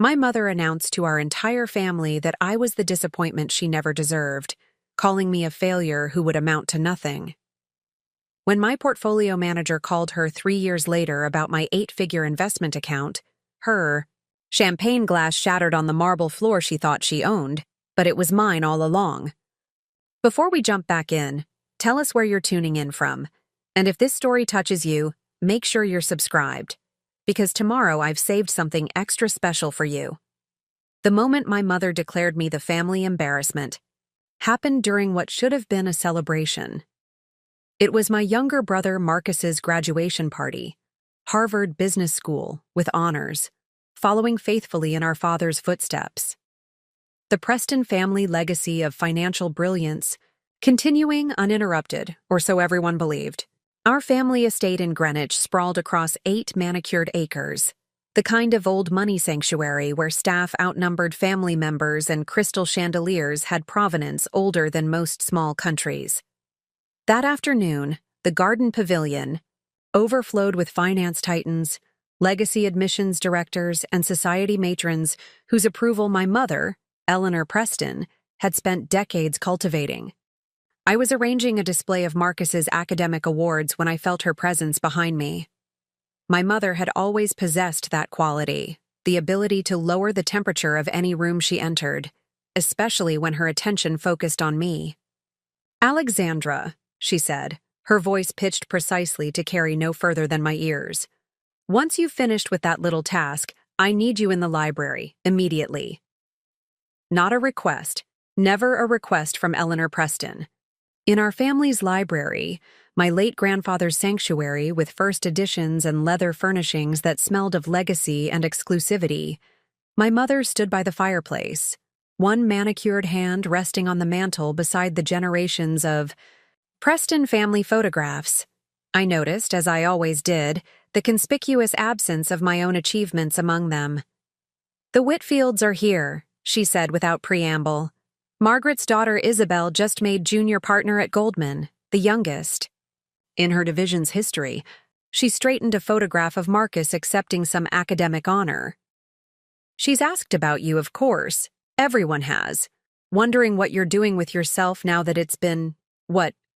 My mother announced to our entire family that I was the disappointment she never deserved, calling me a failure who would amount to nothing. When my portfolio manager called her 3 years later about my 8-figure investment account, her champagne glass shattered on the marble floor she thought she owned, but it was mine all along. Before we jump back in, tell us where you're tuning in from. And if this story touches you, make sure you're subscribed, because tomorrow I've saved something extra special for you. The moment my mother declared me the family embarrassment happened during what should have been a celebration. It was my younger brother Marcus's graduation party, Harvard Business School, with honors, following faithfully in our father's footsteps. The Preston family legacy of financial brilliance continuing uninterrupted, or so everyone believed. Our family estate in Greenwich sprawled across 8 manicured acres, the kind of old money sanctuary where staff outnumbered family members and crystal chandeliers had provenance older than most small countries. That afternoon, the Garden Pavilion overflowed with finance titans, legacy admissions directors, and society matrons whose approval my mother, Eleanor Preston, had spent decades cultivating. I was arranging a display of Marcus's academic awards when I felt her presence behind me. My mother had always possessed that quality, the ability to lower the temperature of any room she entered, especially when her attention focused on me. "Alexandra," she said, her voice pitched precisely to carry no further than my ears. "Once you've finished with that little task, I need you in the library, immediately." Not a request, never a request from Eleanor Preston. In our family's library, my late grandfather's sanctuary with first editions and leather furnishings that smelled of legacy and exclusivity, my mother stood by the fireplace, one manicured hand resting on the mantel beside the generations of Preston family photographs. I noticed, as I always did, the conspicuous absence of my own achievements among them. "The Whitfields are here," she said without preamble. "Margaret's daughter Isabel just made junior partner at Goldman, the youngest." In her division's history, she straightened a photograph of Marcus accepting some academic honor. "She's asked about you, of course. Everyone has. Wondering what you're doing with yourself now that it's been,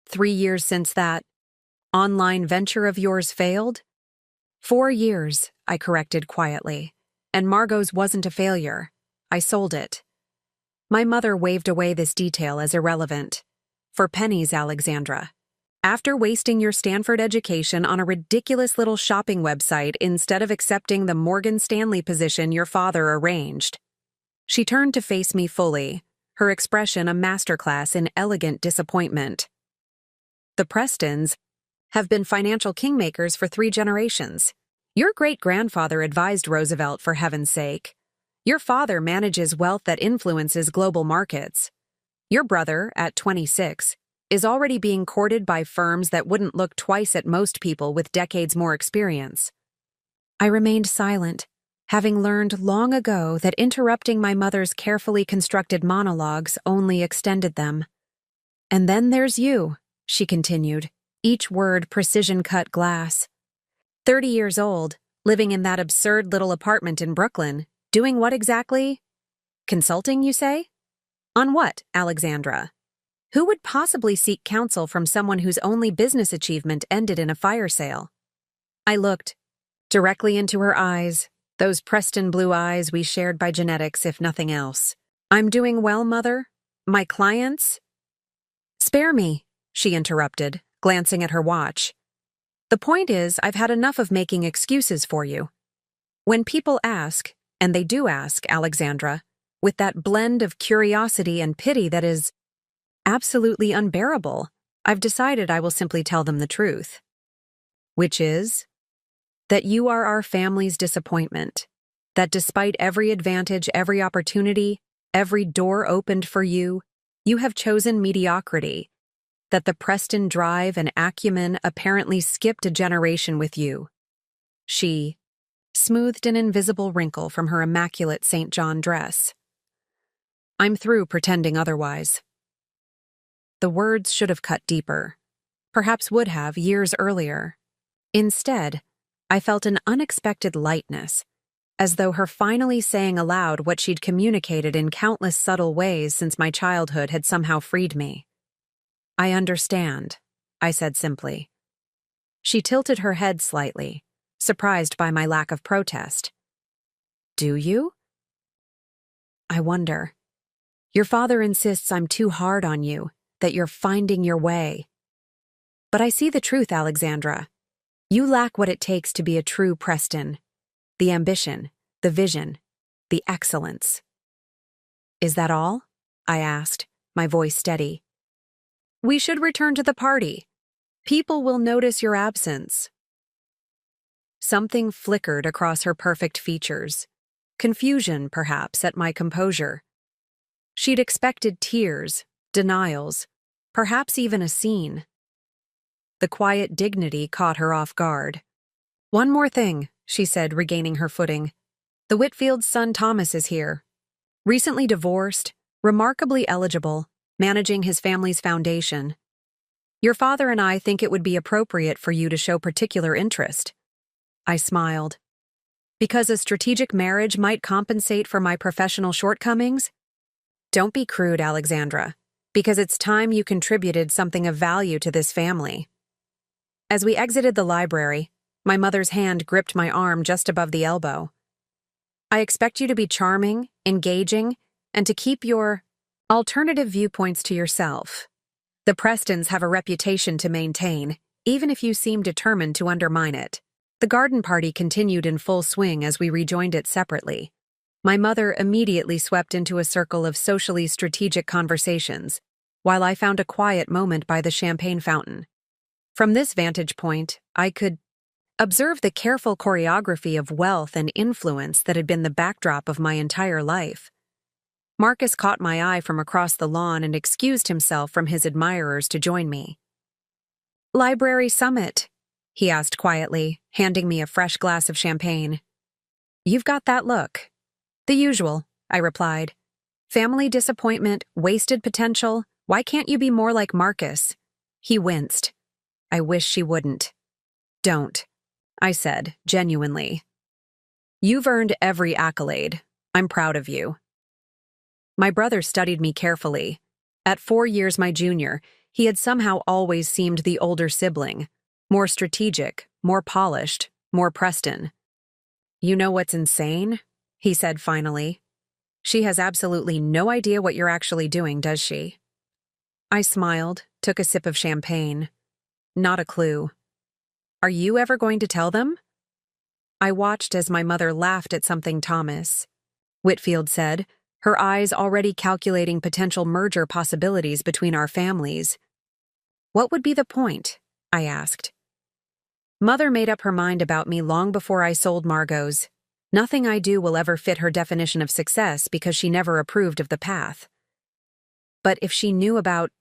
3 years since that online venture of yours failed?" 4 years, I corrected quietly. And Margot's wasn't a failure. I sold it. My mother waved away this detail as irrelevant. "For pennies, Alexandra. After wasting your Stanford education on a ridiculous little shopping website instead of accepting the Morgan Stanley position your father arranged." She turned to face me fully, her expression a masterclass in elegant disappointment. "The Prestons have been financial kingmakers for 3 generations. Your great-grandfather advised Roosevelt, for heaven's sake. Your father manages wealth that influences global markets. Your brother, at 26, is already being courted by firms that wouldn't look twice at most people with decades more experience." I remained silent, having learned long ago that interrupting my mother's carefully constructed monologues only extended them. "And then there's you," she continued, each word precision-cut glass. 30 years old, living in that absurd little apartment in Brooklyn. Doing what exactly? Consulting, you say? On what, Alexandra? Who would possibly seek counsel from someone whose only business achievement ended in a fire sale? I looked directly into her eyes, those Preston blue eyes we shared by genetics, if nothing else. "I'm doing well, Mother. My clients—" "Spare me," she interrupted, glancing at her watch. "The point is, I've had enough of making excuses for you. When people ask, and they do ask, Alexandra, with that blend of curiosity and pity that is absolutely unbearable, I've decided I will simply tell them the truth. Which is that you are our family's disappointment, that despite every advantage, every opportunity, every door opened for you, you have chosen mediocrity, that the Preston drive and acumen apparently skipped a generation with you." She smoothed an invisible wrinkle from her immaculate St. John dress. "I'm through pretending otherwise." The words should have cut deeper, perhaps would have years earlier. Instead, I felt an unexpected lightness, as though her finally saying aloud what she'd communicated in countless subtle ways since my childhood had somehow freed me. "I understand," I said simply. She tilted her head slightly, surprised by my lack of protest. "Do you?" "I wonder. Your father insists I'm too hard on you, that you're finding your way. But I see the truth, Alexandra. You lack what it takes to be a true Preston. The ambition, the vision, the excellence." "Is that all?" I asked, my voice steady. "We should return to the party. People will notice your absence." Something flickered across her perfect features. Confusion, perhaps, at my composure. She'd expected tears, denials, perhaps even a scene. The quiet dignity caught her off guard. "One more thing," she said, regaining her footing. "The Whitfield's son Thomas is here. Recently divorced, remarkably eligible, managing his family's foundation. Your father and I think it would be appropriate for you to show particular interest." I smiled. "Because a strategic marriage might compensate for my professional shortcomings?" "Don't be crude, Alexandra. Because it's time you contributed something of value to this family." As we exited the library, my mother's hand gripped my arm just above the elbow. "I expect you to be charming, engaging, and to keep your alternative viewpoints to yourself. The Prestons have a reputation to maintain, even if you seem determined to undermine it." The garden party continued in full swing as we rejoined it separately. My mother immediately swept into a circle of socially strategic conversations, while I found a quiet moment by the champagne fountain. From this vantage point, I could observe the careful choreography of wealth and influence that had been the backdrop of my entire life. Marcus caught my eye from across the lawn and excused himself from his admirers to join me. "Library Summit?" he asked quietly, handing me a fresh glass of champagne. "You've got that look." "The usual," I replied. "Family disappointment, wasted potential. Why can't you be more like Marcus?" He winced. "I wish she wouldn't." "Don't," I said, genuinely. "You've earned every accolade. I'm proud of you." My brother studied me carefully. At 4 years my junior, he had somehow always seemed the older sibling, more strategic, more polished, more Preston. "You know what's insane?" he said finally. "She has absolutely no idea what you're actually doing, does she?" I smiled, took a sip of champagne. "Not a clue." "Are you ever going to tell them?" I watched as my mother laughed at something Thomas, Whitfield said, her eyes already calculating potential merger possibilities between our families. "What would be the point?" I asked. "Mother made up her mind about me long before I sold Margot's. Nothing I do will ever fit her definition of success because she never approved of the path. But if she knew about—"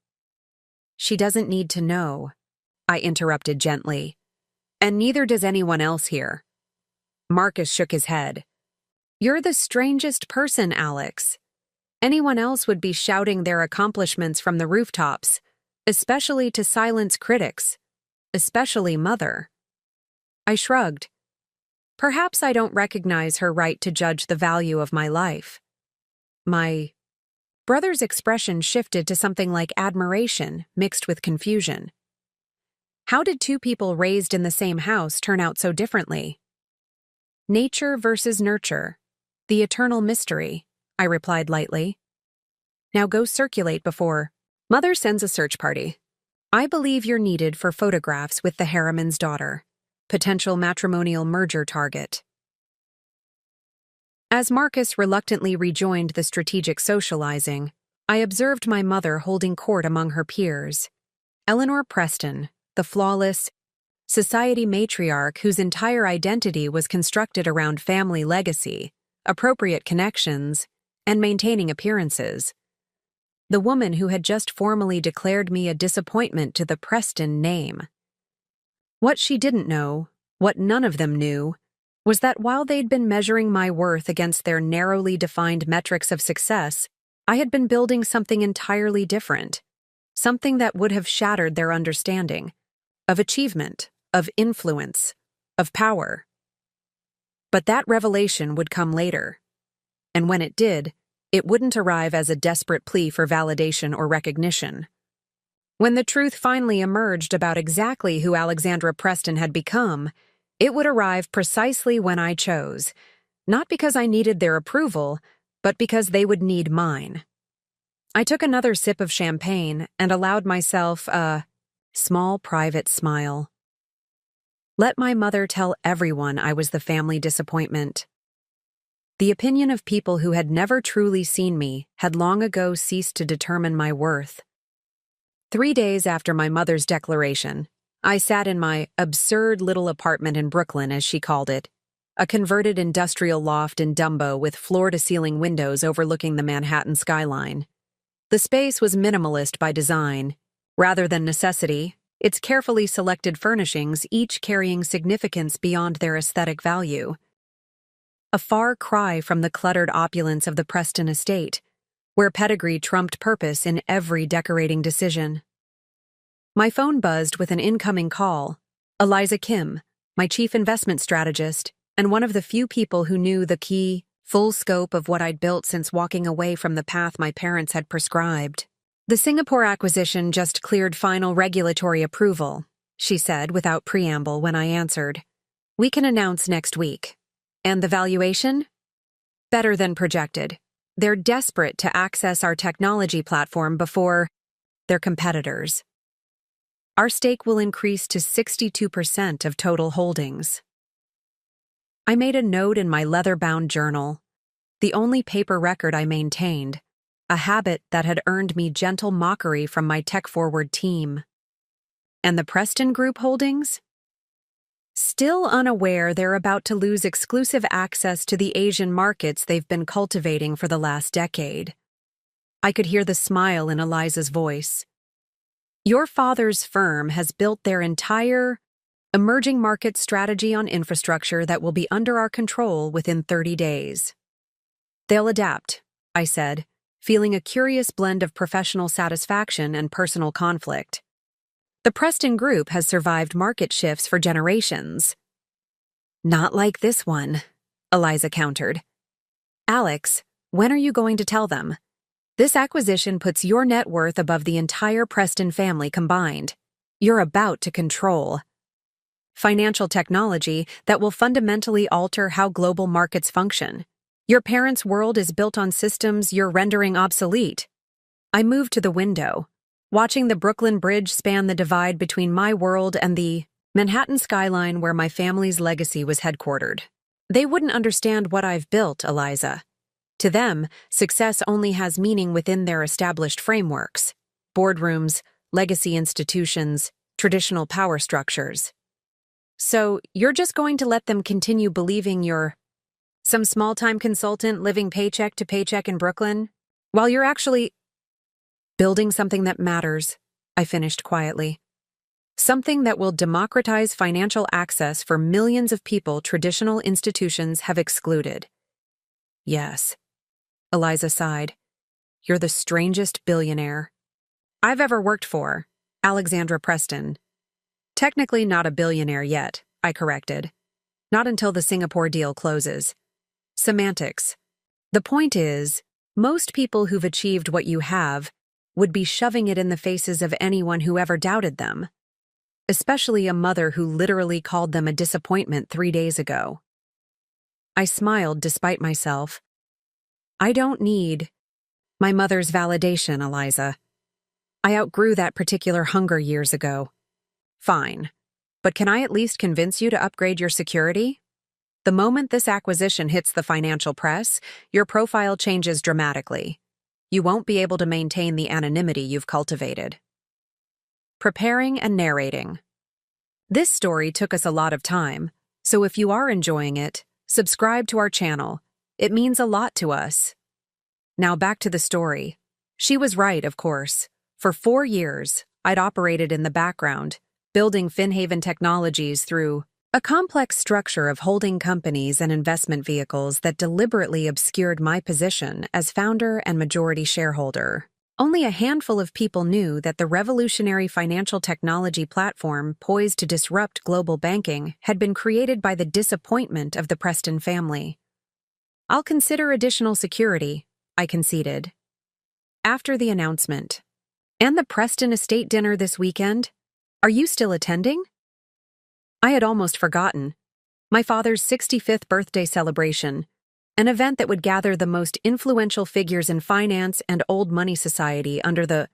"She doesn't need to know," I interrupted gently. "And neither does anyone else here." Marcus shook his head. "You're the strangest person, Alex. Anyone else would be shouting their accomplishments from the rooftops, especially to silence critics, especially Mother." I shrugged. Perhaps I don't recognize her right to judge the value of my life. My brother's expression shifted to something like admiration mixed with confusion. How did two people raised in the same house turn out so differently? "Nature versus nurture. The eternal mystery," I replied lightly. "Now go circulate before Mother sends a search party. I believe you're needed for photographs with the Harriman's daughter. Potential matrimonial merger target." As Marcus reluctantly rejoined the strategic socializing, I observed my mother holding court among her peers. Eleanor Preston, the flawless society matriarch whose entire identity was constructed around family legacy, appropriate connections, and maintaining appearances. The woman who had just formally declared me a disappointment to the Preston name. What she didn't know, what none of them knew, was that while they'd been measuring my worth against their narrowly defined metrics of success, I had been building something entirely different, something that would have shattered their understanding of achievement, of influence, of power. But that revelation would come later. And when it did, it wouldn't arrive as a desperate plea for validation or recognition. When the truth finally emerged about exactly who Alexandra Preston had become, it would arrive precisely when I chose, not because I needed their approval, but because they would need mine. I took another sip of champagne and allowed myself a small private smile. Let my mother tell everyone I was the family disappointment. The opinion of people who had never truly seen me had long ago ceased to determine my worth. 3 days after my mother's declaration, I sat in my absurd little apartment in Brooklyn, as she called it, a converted industrial loft in Dumbo with floor-to-ceiling windows overlooking the Manhattan skyline. The space was minimalist by design. Rather than necessity, its carefully selected furnishings each carrying significance beyond their aesthetic value. A far cry from the cluttered opulence of the Preston estate, where pedigree trumped purpose in every decorating decision. My phone buzzed with an incoming call. Eliza Kim, my chief investment strategist, and one of the few people who knew the key, full scope of what I'd built since walking away from the path my parents had prescribed. The Singapore acquisition just cleared final regulatory approval, she said without preamble when I answered. We can announce next week. And the valuation? Better than projected. They're desperate to access our technology platform before their competitors. Our stake will increase to 62% of total holdings. I made a note in my leather-bound journal, the only paper record I maintained, a habit that had earned me gentle mockery from my tech-forward team. And the Preston Group holdings? Still unaware they're about to lose exclusive access to the Asian markets they've been cultivating for the last decade. I could hear the smile in Eliza's voice. Your father's firm has built their entire emerging market strategy on infrastructure that will be under our control within 30 days. They'll adapt, I said, feeling a curious blend of professional satisfaction and personal conflict. The Preston Group has survived market shifts for generations. Not like this one, Eliza countered. Alex, when are you going to tell them? This acquisition puts your net worth above the entire Preston family combined. You're about to control financial technology that will fundamentally alter how global markets function. Your parents' world is built on systems you're rendering obsolete. I moved to the window, watching the Brooklyn Bridge span the divide between my world and the Manhattan skyline where my family's legacy was headquartered. They wouldn't understand what I've built, Eliza. To them, success only has meaning within their established frameworks: boardrooms, legacy institutions, traditional power structures. So, you're just going to let them continue believing you're some small-time consultant living paycheck to paycheck in Brooklyn, while you're actually building something that matters, I finished quietly. Something that will democratize financial access for millions of people traditional institutions have excluded. Yes. Eliza sighed. You're the strangest billionaire I've ever worked for, Alexandra Preston. Technically not a billionaire yet, I corrected. Not until the Singapore deal closes. Semantics. The point is, most people who've achieved what you have would be shoving it in the faces of anyone who ever doubted them. Especially a mother who literally called them a disappointment 3 days ago. I smiled despite myself. I don't need my mother's validation, Eliza. I outgrew that particular hunger years ago. Fine. But can I at least convince you to upgrade your security? The moment this acquisition hits the financial press, your profile changes dramatically. You won't be able to maintain the anonymity you've cultivated. Preparing and narrating. This story took us a lot of time, so if you are enjoying it, subscribe to our channel. It means a lot to us. Now back to the story. She was right, of course. For 4 years, I'd operated in the background, building Finhaven Technologies through a complex structure of holding companies and investment vehicles that deliberately obscured my position as founder and majority shareholder. Only a handful of people knew that the revolutionary financial technology platform poised to disrupt global banking had been created by the disappointment of the Preston family. "I'll consider additional security," I conceded. After the announcement, "And the Preston estate dinner this weekend? Are you still attending?" I had almost forgotten. My father's 65th birthday celebration, an event that would gather the most influential figures in finance and old money society under the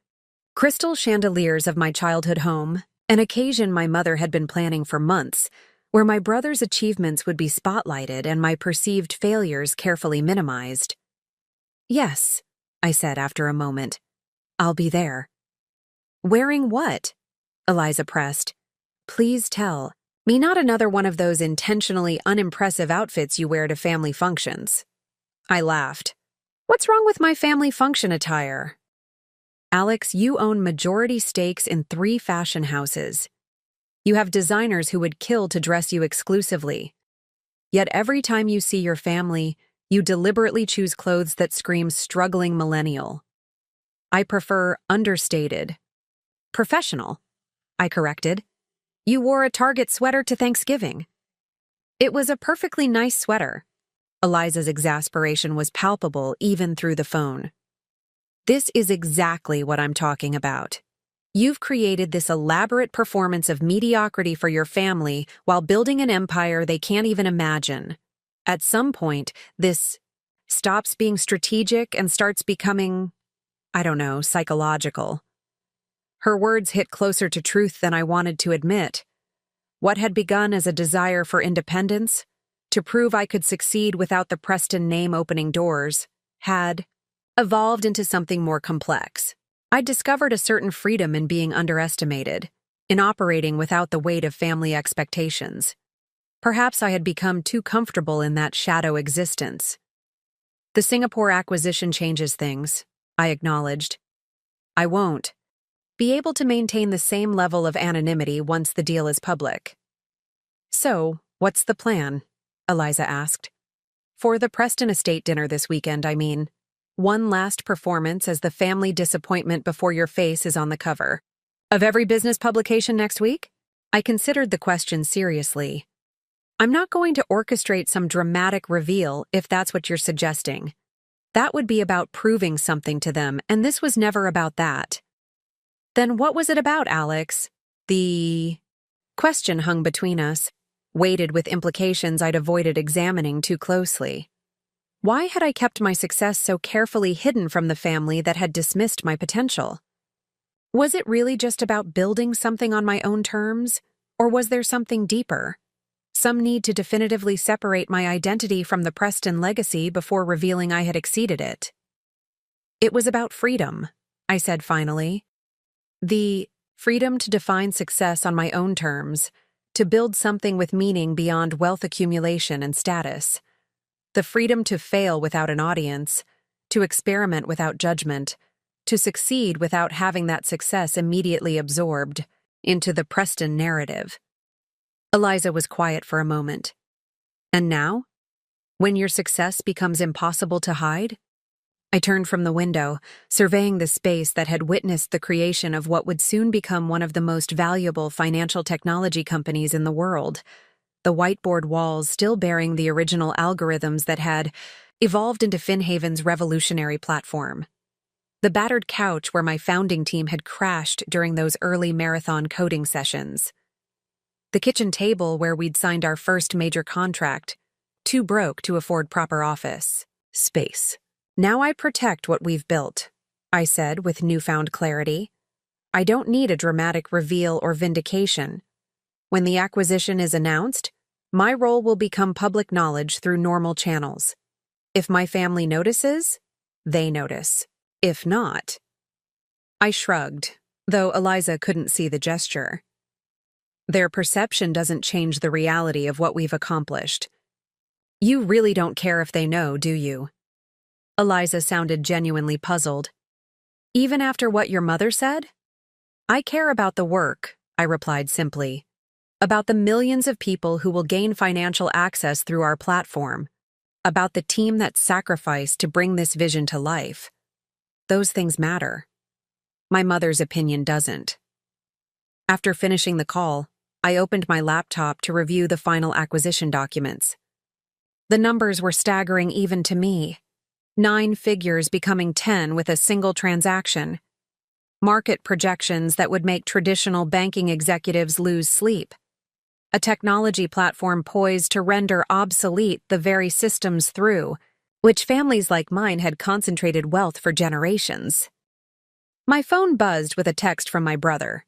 crystal chandeliers of my childhood home, an occasion my mother had been planning for months, where my brother's achievements would be spotlighted and my perceived failures carefully minimized. "Yes," I said after a moment. "I'll be there." "Wearing what?" Eliza pressed. "Please tell me not another one of those intentionally unimpressive outfits you wear to family functions." I laughed. "What's wrong with my family function attire?" "Alex, you own majority stakes in 3 fashion houses. You have designers who would kill to dress you exclusively. Yet every time you see your family, you deliberately choose clothes that scream struggling millennial." "I prefer understated." "Professional," I corrected. "You wore a Target sweater to Thanksgiving." "It was a perfectly nice sweater." Eliza's exasperation was palpable even through the phone. "This is exactly what I'm talking about. You've created this elaborate performance of mediocrity for your family while building an empire they can't even imagine. At some point, this stops being strategic and starts becoming, I don't know, psychological." Her words hit closer to truth than I wanted to admit. What had begun as a desire for independence, to prove I could succeed without the Preston name opening doors, had evolved into something more complex. I'd discovered a certain freedom in being underestimated, in operating without the weight of family expectations. Perhaps I had become too comfortable in that shadow existence. "The Singapore acquisition changes things," I acknowledged. "I won't be able to maintain the same level of anonymity once the deal is public." "So, what's the plan?" Eliza asked. "For the Preston estate dinner this weekend, I mean. One last performance as the family disappointment before your face is on the cover of every business publication next week?" I considered the question seriously. "I'm not going to orchestrate some dramatic reveal if that's what you're suggesting. That would be about proving something to them, and this was never about that." "Then what was it about, Alex?" The question hung between us, weighted with implications I'd avoided examining too closely. Why had I kept my success so carefully hidden from the family that had dismissed my potential? Was it really just about building something on my own terms, or was there something deeper? Some need to definitively separate my identity from the Preston legacy before revealing I had exceeded it. "It was about freedom," I said finally. "The freedom to define success on my own terms, to build something with meaning beyond wealth accumulation and status. The freedom to fail without an audience, to experiment without judgment, to succeed without having that success immediately absorbed into the Preston narrative." Eliza was quiet for a moment. "And now? When your success becomes impossible to hide?" I turned from the window, surveying the space that had witnessed the creation of what would soon become one of the most valuable financial technology companies in the world, the whiteboard walls still bearing the original algorithms that had evolved into Finhaven's revolutionary platform. The battered couch where my founding team had crashed during those early marathon coding sessions. The kitchen table where we'd signed our first major contract, too broke to afford proper office space. "Now I protect what we've built," I said with newfound clarity. "I don't need a dramatic reveal or vindication. When the acquisition is announced, my role will become public knowledge through normal channels. If my family notices, they notice. If not..." I shrugged, though Eliza couldn't see the gesture. "Their perception doesn't change the reality of what we've accomplished. You really don't care if they know, do you?" Eliza sounded genuinely puzzled. "Even after what your mother said?" "I care about the work," I replied simply. "About the millions of people who will gain financial access through our platform. About the team that sacrificed to bring this vision to life. Those things matter." My mother's opinion doesn't. After finishing the call, I opened my laptop to review the final acquisition documents. The numbers were staggering even to me. 9 figures becoming 10 with a single transaction. Market projections that would make traditional banking executives lose sleep. A technology platform poised to render obsolete the very systems through which families like mine had concentrated wealth for generations. My phone buzzed with a text from my brother.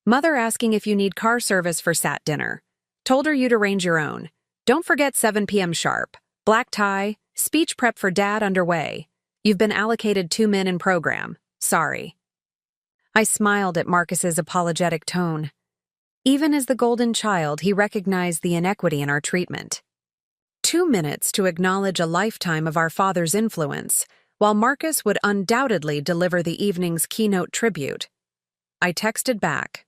Mother asking if you need car service for Sat dinner. Told her you'd arrange your own. Don't forget 7 p.m. sharp. Black tie, speech prep for Dad underway. You've been allocated 2 men in program. Sorry. I smiled at Marcus's apologetic tone. Even as the golden child, he recognized the inequity in our treatment. 2 minutes to acknowledge a lifetime of our father's influence, while Marcus would undoubtedly deliver the evening's keynote tribute. I texted back,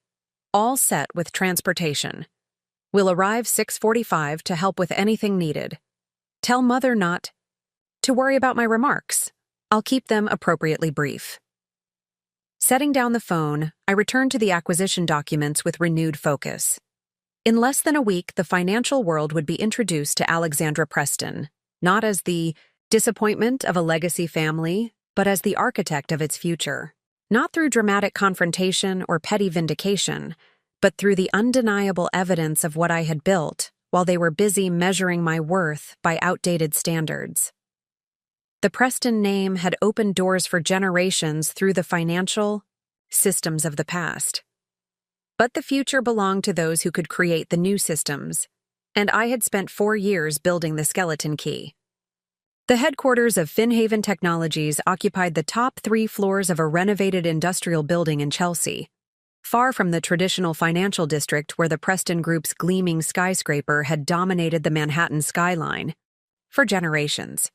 all set with transportation. We'll arrive 6:45 to help with anything needed. Tell Mother not to worry about my remarks. I'll keep them appropriately brief. Setting down the phone, I returned to the acquisition documents with renewed focus. In less than a week, the financial world would be introduced to Alexandra Preston, not as the disappointment of a legacy family, but as the architect of its future. Not through dramatic confrontation or petty vindication, but through the undeniable evidence of what I had built while they were busy measuring my worth by outdated standards. The Preston name had opened doors for generations through the financial systems of the past. But the future belonged to those who could create the new systems, and I had spent 4 years building the skeleton key. The headquarters of Finhaven Technologies occupied the top 3 floors of a renovated industrial building in Chelsea, far from the traditional financial district where the Preston Group's gleaming skyscraper had dominated the Manhattan skyline for generations.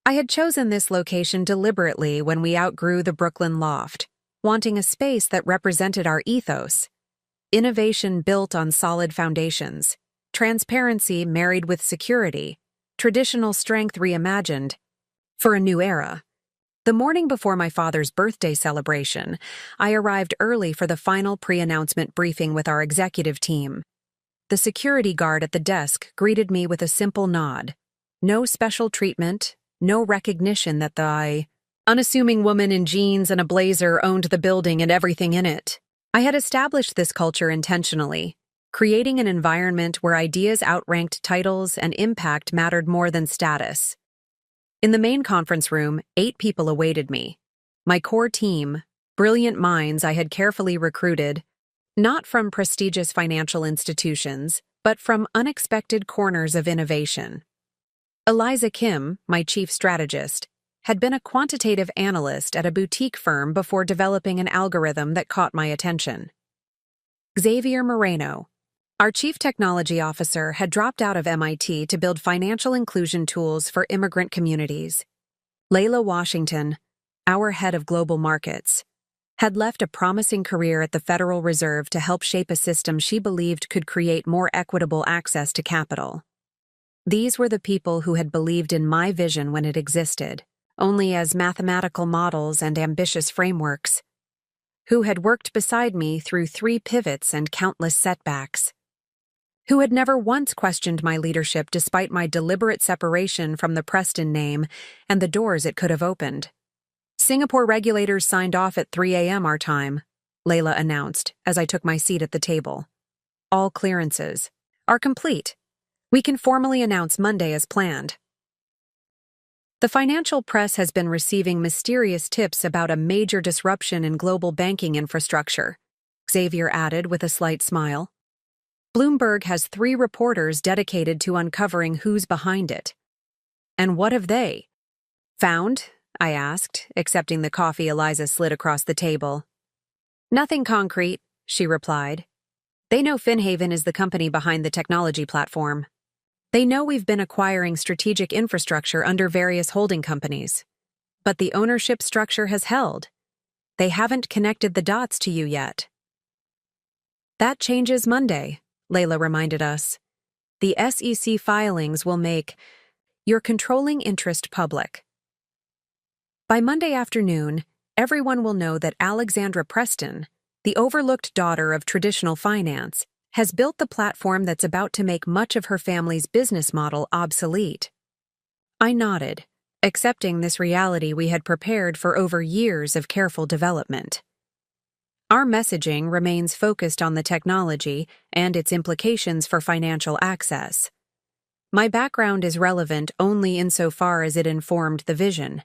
I had chosen this location deliberately when we outgrew the Brooklyn loft, wanting a space that represented our ethos. Innovation built on solid foundations, transparency married with security, traditional strength reimagined for a new era. The morning before my father's birthday celebration, I arrived early for the final pre-announcement briefing with our executive team. The security guard at the desk greeted me with a simple nod. No special treatment, no recognition that the unassuming woman in jeans and a blazer owned the building and everything in it. I had established this culture intentionally, creating an environment where ideas outranked titles and impact mattered more than status. In the main conference room, 8 people awaited me. My core team, brilliant minds I had carefully recruited, not from prestigious financial institutions, but from unexpected corners of innovation. Eliza Kim, my chief strategist, had been a quantitative analyst at a boutique firm before developing an algorithm that caught my attention. Xavier Moreno, our chief technology officer, had dropped out of MIT to build financial inclusion tools for immigrant communities. Layla Washington, our head of global markets, had left a promising career at the Federal Reserve to help shape a system she believed could create more equitable access to capital. These were the people who had believed in my vision when it existed, only as mathematical models and ambitious frameworks, who had worked beside me through 3 pivots and countless setbacks, who had never once questioned my leadership despite my deliberate separation from the Preston name and the doors it could have opened. Singapore regulators signed off at 3 a.m. our time, Layla announced as I took my seat at the table. All clearances are complete. We can formally announce Monday as planned. The financial press has been receiving mysterious tips about a major disruption in global banking infrastructure, Xavier added with a slight smile. Bloomberg has 3 reporters dedicated to uncovering who's behind it. And what have they found? I asked, accepting the coffee Eliza slid across the table. Nothing concrete, she replied. They know Finhaven is the company behind the technology platform. They know we've been acquiring strategic infrastructure under various holding companies. But the ownership structure has held. They haven't connected the dots to you yet. That changes Monday, Layla reminded us. The SEC filings will make your controlling interest public. By Monday afternoon, everyone will know that Alexandra Preston, the overlooked daughter of traditional finance, has built the platform that's about to make much of her family's business model obsolete. I nodded, accepting this reality we had prepared for over years of careful development. Our messaging remains focused on the technology and its implications for financial access. My background is relevant only insofar as it informed the vision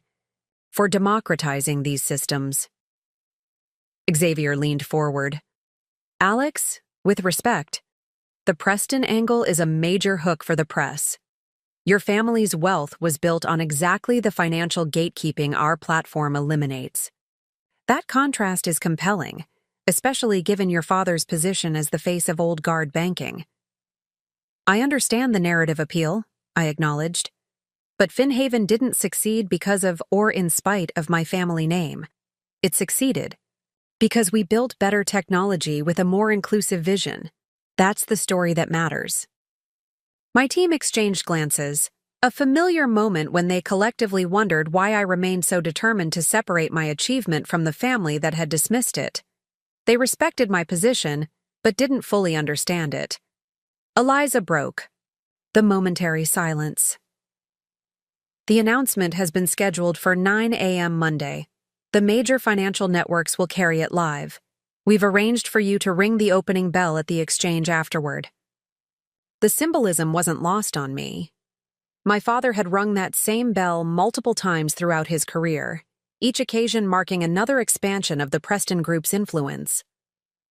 for democratizing these systems. Xavier leaned forward. Alex, with respect, the Preston angle is a major hook for the press. Your family's wealth was built on exactly the financial gatekeeping our platform eliminates. That contrast is compelling, especially given your father's position as the face of old guard banking. I understand the narrative appeal, I acknowledged. But Finhaven didn't succeed because of or in spite of my family name. It succeeded because we built better technology with a more inclusive vision. That's the story that matters. My team exchanged glances, a familiar moment when they collectively wondered why I remained so determined to separate my achievement from the family that had dismissed it. They respected my position, but didn't fully understand it. Eliza broke the momentary silence. The announcement has been scheduled for 9 a.m. Monday. The major financial networks will carry it live. We've arranged for you to ring the opening bell at the exchange afterward. The symbolism wasn't lost on me. My father had rung that same bell multiple times throughout his career, each occasion marking another expansion of the Preston Group's influence.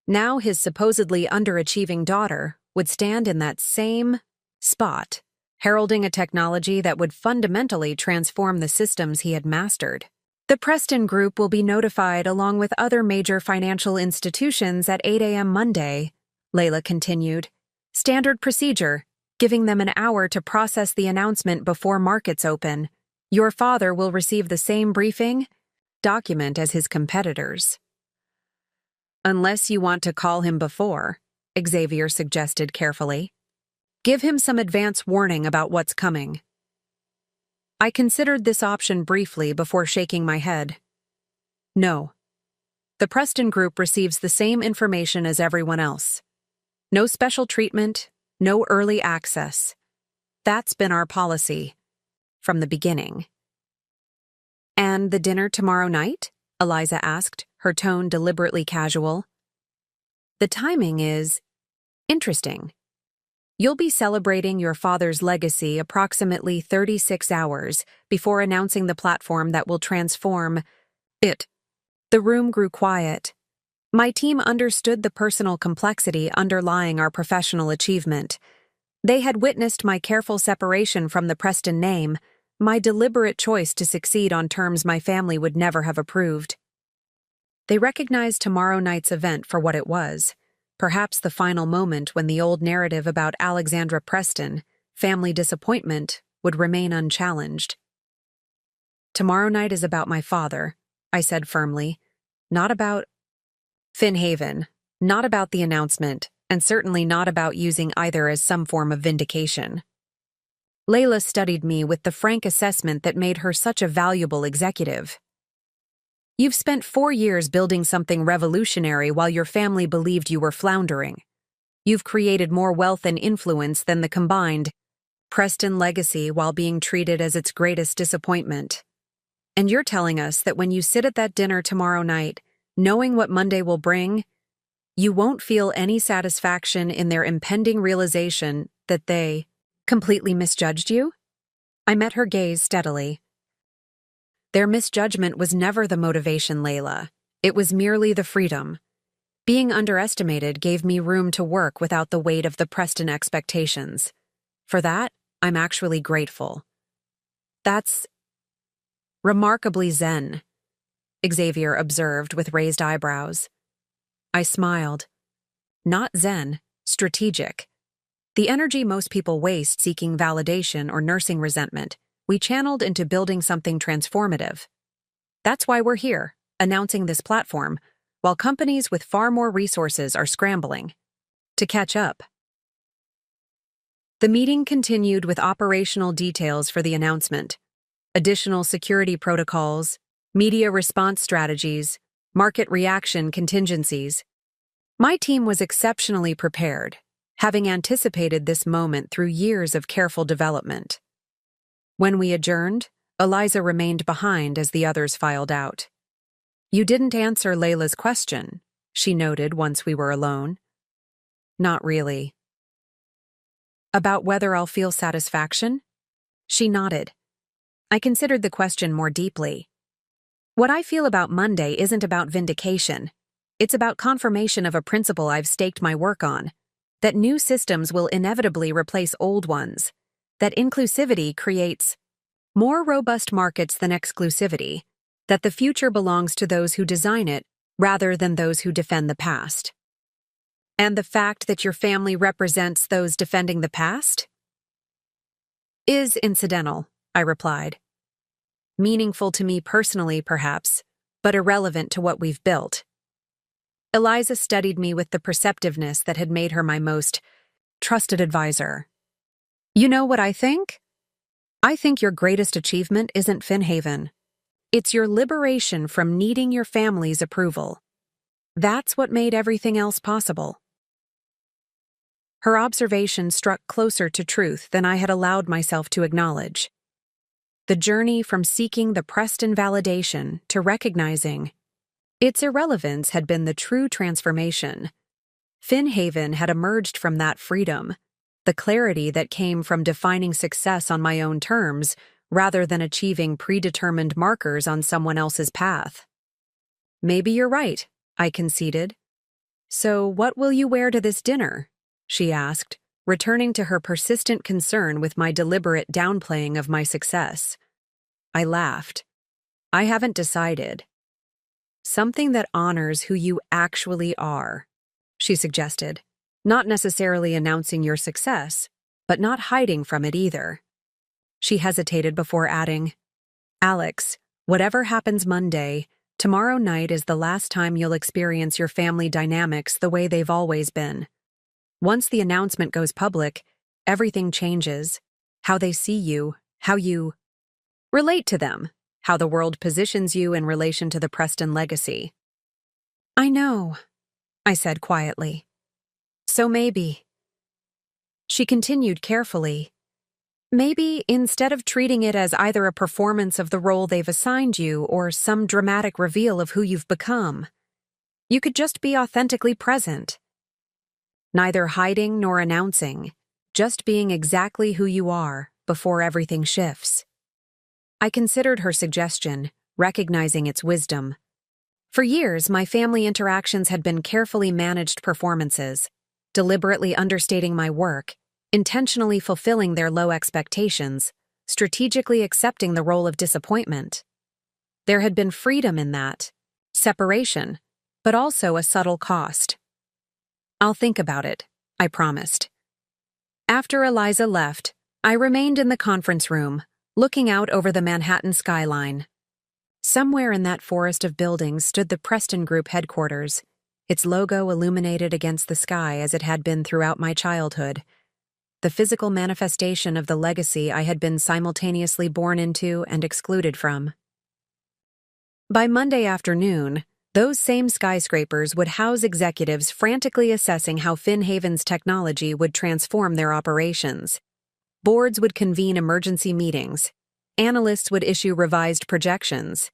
Now his supposedly underachieving daughter would stand in that same spot, heralding a technology that would fundamentally transform the systems he had mastered. The Preston Group will be notified along with other major financial institutions at 8 a.m. Monday, Layla continued. Standard procedure, giving them an hour to process the announcement before markets open. Your father will receive the same briefing document as his competitors. Unless you want to call him before, Xavier suggested carefully. Give him some advance warning about what's coming. I considered this option briefly before shaking my head. No. The Preston Group receives the same information as everyone else. No special treatment, no early access. That's been our policy from the beginning. And the dinner tomorrow night? Eliza asked, her tone deliberately casual. The timing is interesting. You'll be celebrating your father's legacy approximately 36 hours before announcing the platform that will transform it. The room grew quiet. My team understood the personal complexity underlying our professional achievement. They had witnessed my careful separation from the Preston name, my deliberate choice to succeed on terms my family would never have approved. They recognized tomorrow night's event for what it was, perhaps the final moment when the old narrative about Alexandra Preston, family disappointment, would remain unchallenged. Tomorrow night is about my father, I said firmly, not about Finhaven, not about the announcement, and certainly not about using either as some form of vindication. Layla studied me with the frank assessment that made her such a valuable executive. You've spent 4 years building something revolutionary while your family believed you were floundering. You've created more wealth and influence than the combined Preston legacy while being treated as its greatest disappointment. And you're telling us that when you sit at that dinner tomorrow night, knowing what Monday will bring, you won't feel any satisfaction in their impending realization that they completely misjudged you? I met her gaze steadily. Their misjudgment was never the motivation, Layla. It was merely the freedom. Being underestimated gave me room to work without the weight of the Preston expectations. For that, I'm actually grateful. That's remarkably zen, Xavier observed with raised eyebrows. I smiled. Not zen, strategic. The energy most people waste seeking validation or nursing resentment, we channeled into building something transformative. That's why we're here, announcing this platform, while companies with far more resources are scrambling to catch up. The meeting continued with operational details for the announcement, additional security protocols, media response strategies, market reaction contingencies. My team was exceptionally prepared, having anticipated this moment through years of careful development. When we adjourned, Eliza remained behind as the others filed out. "You didn't answer Layla's question," she noted once we were alone. "Not really." "About whether I'll feel satisfaction?" She nodded. I considered the question more deeply. What I feel about Monday isn't about vindication. It's about confirmation of a principle I've staked my work on, that new systems will inevitably replace old ones, that inclusivity creates more robust markets than exclusivity, that the future belongs to those who design it rather than those who defend the past. "And the fact that your family represents those defending the past?" "Is incidental," I replied. "Meaningful to me personally, perhaps, but irrelevant to what we've built." Eliza studied me with the perceptiveness that had made her my most trusted advisor. "You know what I think? I think your greatest achievement isn't Finhaven. It's your liberation from needing your family's approval. That's what made everything else possible." Her observation struck closer to truth than I had allowed myself to acknowledge. The journey from seeking the Preston validation to recognizing its irrelevance had been the true transformation. Finhaven had emerged from that freedom, the clarity that came from defining success on my own terms rather than achieving predetermined markers on someone else's path. "Maybe you're right," I conceded. "So what will you wear to this dinner?" she asked, returning to her persistent concern with my deliberate downplaying of my success. I laughed. "I haven't decided." "Something that honors who you actually are," she suggested, not necessarily announcing your success, but not hiding from it either. She hesitated before adding, "Alex, whatever happens Monday, tomorrow night is the last time you'll experience your family dynamics the way they've always been. Once the announcement goes public, everything changes. How they see you, how you relate to them, how the world positions you in relation to the Preston legacy." "I know," I said quietly. "So maybe." She continued carefully. "Maybe instead of treating it as either a performance of the role they've assigned you or some dramatic reveal of who you've become, you could just be authentically present. Neither hiding nor announcing, just being exactly who you are before everything shifts." I considered her suggestion, recognizing its wisdom. For years, my family interactions had been carefully managed performances, deliberately understating my work, intentionally fulfilling their low expectations, strategically accepting the role of disappointment. There had been freedom in that, separation, but also a subtle cost. "I'll think about it," I promised. After Eliza left, I remained in the conference room, looking out over the Manhattan skyline. Somewhere in that forest of buildings stood the Preston Group headquarters, its logo illuminated against the sky as it had been throughout my childhood, the physical manifestation of the legacy I had been simultaneously born into and excluded from. By Monday afternoon, those same skyscrapers would house executives frantically assessing how Finhaven's technology would transform their operations. Boards would convene emergency meetings, analysts would issue revised projections,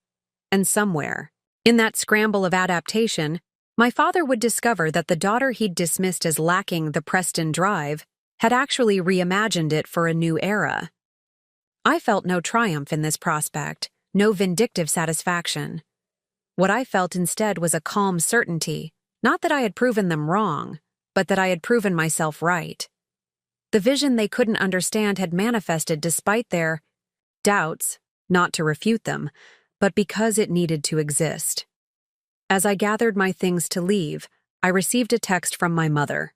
and somewhere, in that scramble of adaptation, my father would discover that the daughter he'd dismissed as lacking the Preston drive had actually reimagined it for a new era. I felt no triumph in this prospect, no vindictive satisfaction. What I felt instead was a calm certainty, not that I had proven them wrong, but that I had proven myself right. The vision they couldn't understand had manifested despite their doubts, not to refute them, but because it needed to exist. As I gathered my things to leave, I received a text from my mother.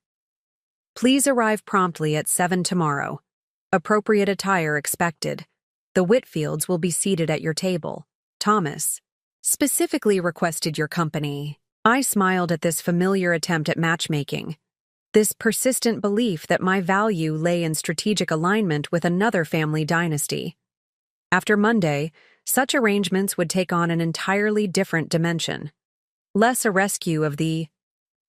"Please arrive promptly at 7 tomorrow. Appropriate attire expected. The Whitfields will be seated at your table. Thomas. Specifically requested your company." I smiled at this familiar attempt at matchmaking, this persistent belief that my value lay in strategic alignment with another family dynasty. After Monday, such arrangements would take on an entirely different dimension. Less a rescue of the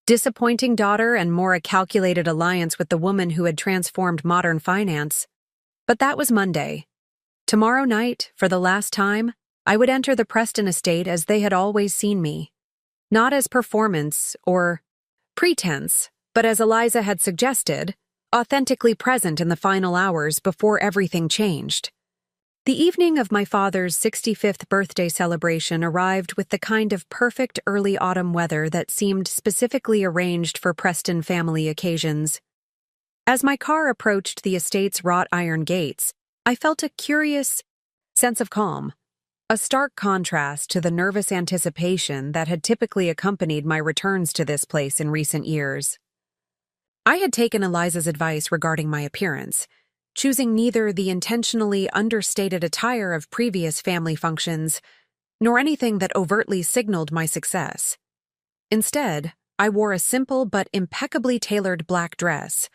disappointing daughter and more a calculated alliance with the woman who had transformed modern finance. But that was Monday. Tomorrow night, for the last time, I would enter the Preston estate as they had always seen me. Not as performance or pretense, but as Eliza had suggested, authentically present in the final hours before everything changed. The evening of my father's 65th birthday celebration arrived with the kind of perfect early autumn weather that seemed specifically arranged for Preston family occasions. As my car approached the estate's wrought iron gates, I felt a curious sense of calm, a stark contrast to the nervous anticipation that had typically accompanied my returns to this place in recent years. I had taken Eliza's advice regarding my appearance, choosing neither the intentionally understated attire of previous family functions nor anything that overtly signaled my success. Instead, I wore a simple but impeccably tailored black dress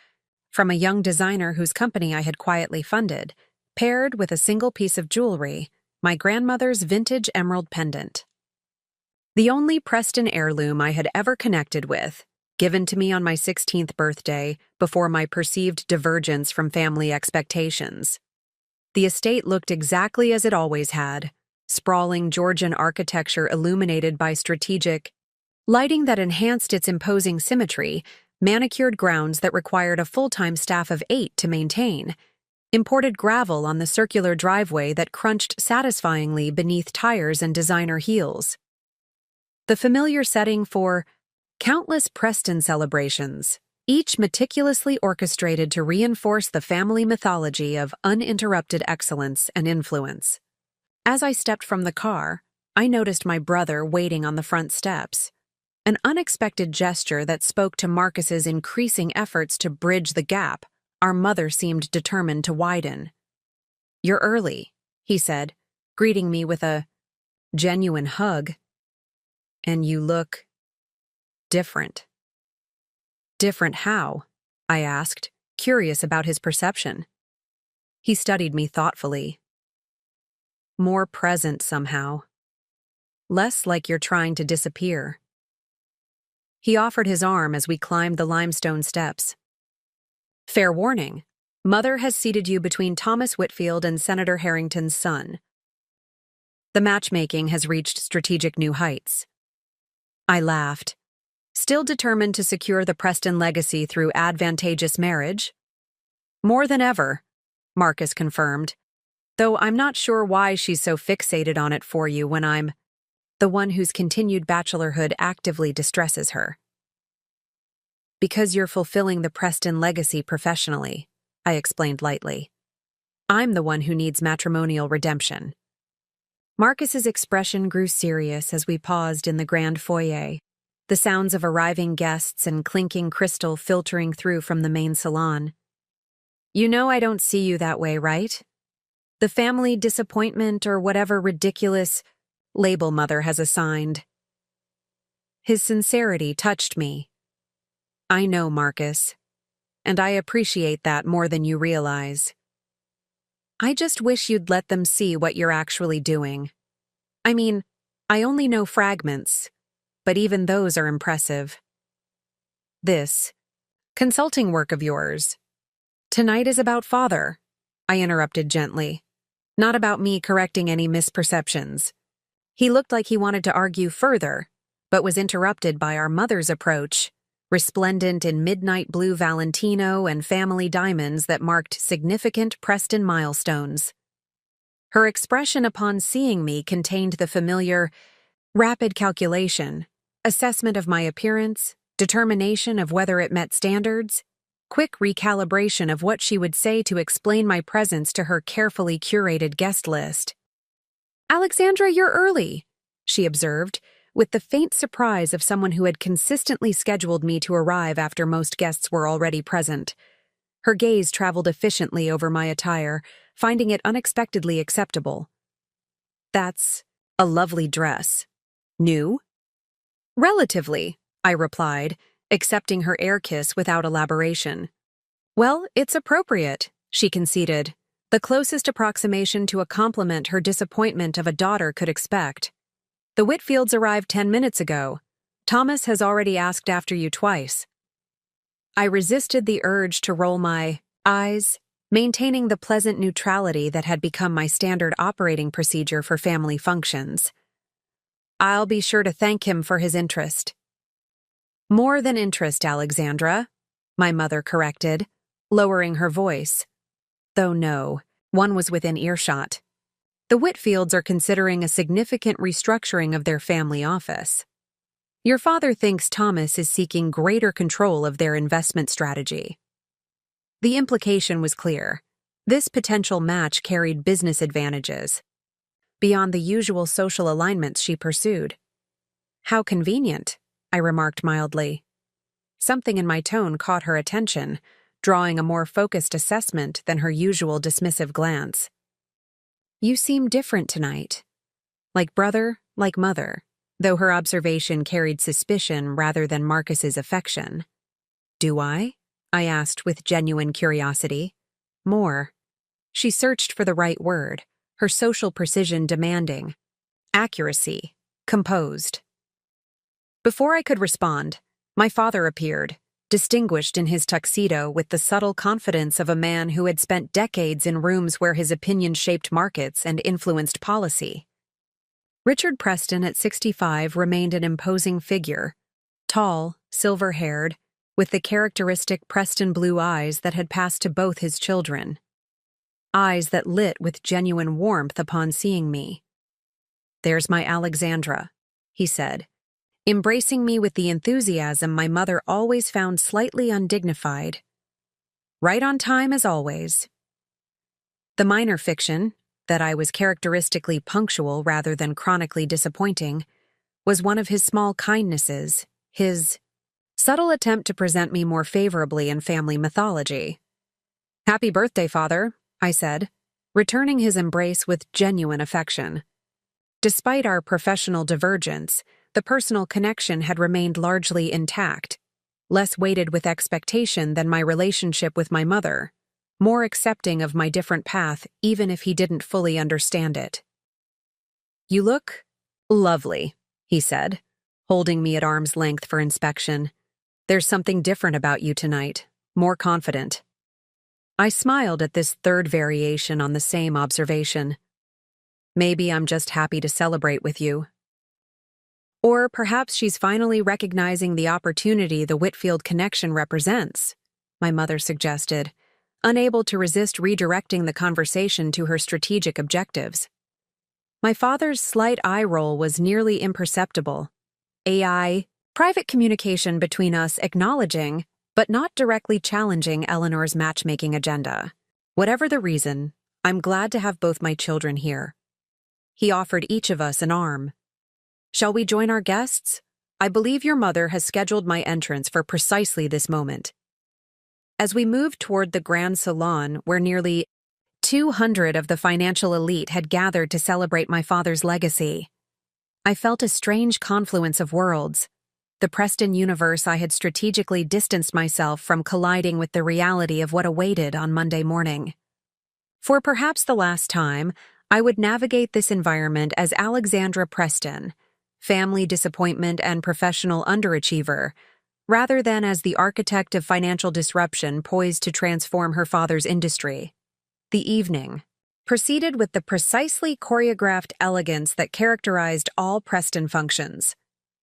from a young designer whose company I had quietly funded, paired with a single piece of jewelry, my grandmother's vintage emerald pendant. The only Preston heirloom I had ever connected with, given to me on my 16th birthday before my perceived divergence from family expectations. The estate looked exactly as it always had, sprawling Georgian architecture illuminated by strategic lighting that enhanced its imposing symmetry, manicured grounds that required a full-time staff of 8 to maintain, imported gravel on the circular driveway that crunched satisfyingly beneath tires and designer heels. The familiar setting for countless Preston celebrations, each meticulously orchestrated to reinforce the family mythology of uninterrupted excellence and influence. As I stepped from the car, I noticed my brother waiting on the front steps, an unexpected gesture that spoke to Marcus's increasing efforts to bridge the gap our mother seemed determined to widen. "You're early," he said, greeting me with a genuine hug. "And you look different." "Different how?" I asked, curious about his perception. He studied me thoughtfully. "More present somehow. Less like you're trying to disappear." He offered his arm as we climbed the limestone steps. "Fair warning, Mother has seated you between Thomas Whitfield and Senator Harrington's son. The matchmaking has reached strategic new heights." I laughed. "Still determined to secure the Preston legacy through advantageous marriage?" "More than ever," Marcus confirmed, "though I'm not sure why she's so fixated on it for you when I'm the one whose continued bachelorhood actively distresses her." "Because you're fulfilling the Preston legacy professionally," I explained lightly. "I'm the one who needs matrimonial redemption." Marcus's expression grew serious as we paused in the grand foyer, the sounds of arriving guests and clinking crystal filtering through from the main salon. "You know I don't see you that way, right? The family disappointment or whatever ridiculous label Mother has assigned." His sincerity touched me. "I know, Marcus, and I appreciate that more than you realize. I just wish you'd let them see what you're actually doing. I mean, I only know fragments, but even those are impressive. This consulting work of yours. Tonight is about Father," I interrupted gently, "not about me correcting any misperceptions." He looked like he wanted to argue further, but was interrupted by our mother's approach, resplendent in midnight blue Valentino and family diamonds that marked significant Preston milestones. Her expression upon seeing me contained the familiar, rapid calculation, assessment of my appearance, determination of whether it met standards, quick recalibration of what she would say to explain my presence to her carefully curated guest list. "Alexandra, you're early," she observed, with the faint surprise of someone who had consistently scheduled me to arrive after most guests were already present. Her gaze traveled efficiently over my attire, finding it unexpectedly acceptable. "That's a lovely dress. New?" "Relatively," I replied, accepting her air kiss without elaboration. "Well, it's appropriate," she conceded, The closest approximation to a compliment her disappointment of a daughter could expect. The Whitfields arrived 10 minutes ago. Thomas has already asked after you twice. I resisted the urge to roll my eyes, maintaining the pleasant neutrality that had become my standard operating procedure for family functions. I'll be sure to thank him for his interest. More than interest, Alexandra, my mother corrected, lowering her voice. Though no, one was within earshot. The Whitfields are considering a significant restructuring of their family office. Your father thinks Thomas is seeking greater control of their investment strategy. The implication was clear. This potential match carried business advantages beyond the usual social alignments she pursued. How convenient, I remarked mildly. Something in my tone caught her attention, drawing a more focused assessment than her usual dismissive glance. You seem different tonight. Like brother, like mother, though her observation carried suspicion rather than Marcus's affection. Do I? I asked with genuine curiosity. More. She searched for the right word, her social precision demanding. Accuracy. Composed. Before I could respond, my father appeared, distinguished in his tuxedo with the subtle confidence of a man who had spent decades in rooms where his opinion shaped markets and influenced policy. Richard Preston at 65 remained an imposing figure, tall, silver-haired, with the characteristic Preston blue eyes that had passed to both his children. Eyes that lit with genuine warmth upon seeing me. There's my Alexandra, he said, embracing me with the enthusiasm my mother always found slightly undignified. Right on time as always. The minor fiction, that I was characteristically punctual rather than chronically disappointing, was one of his small kindnesses, his subtle attempt to present me more favorably in family mythology. Happy birthday, Father, I said, returning his embrace with genuine affection. Despite our professional divergence, the personal connection had remained largely intact, less weighted with expectation than my relationship with my mother, more accepting of my different path even if he didn't fully understand it. You look lovely, he said, holding me at arm's length for inspection. There's something different about you tonight, more confident. I smiled at this third variation on the same observation. Maybe I'm just happy to celebrate with you. Or perhaps she's finally recognizing the opportunity the Whitfield connection represents, my mother suggested, unable to resist redirecting the conversation to her strategic objectives. My father's slight eye roll was nearly imperceptible. Private communication between us acknowledging, but not directly challenging Eleanor's matchmaking agenda. Whatever the reason, I'm glad to have both my children here. He offered each of us an arm. Shall we join our guests? I believe your mother has scheduled my entrance for precisely this moment. As we moved toward the grand salon where nearly 200 of the financial elite had gathered to celebrate my father's legacy, I felt a strange confluence of worlds. The Preston universe I had strategically distanced myself from colliding with the reality of what awaited on Monday morning. For perhaps the last time, I would navigate this environment as Alexandra Preston, family disappointment and professional underachiever, rather than as the architect of financial disruption poised to transform her father's industry. The evening proceeded with the precisely choreographed elegance that characterized all Preston functions.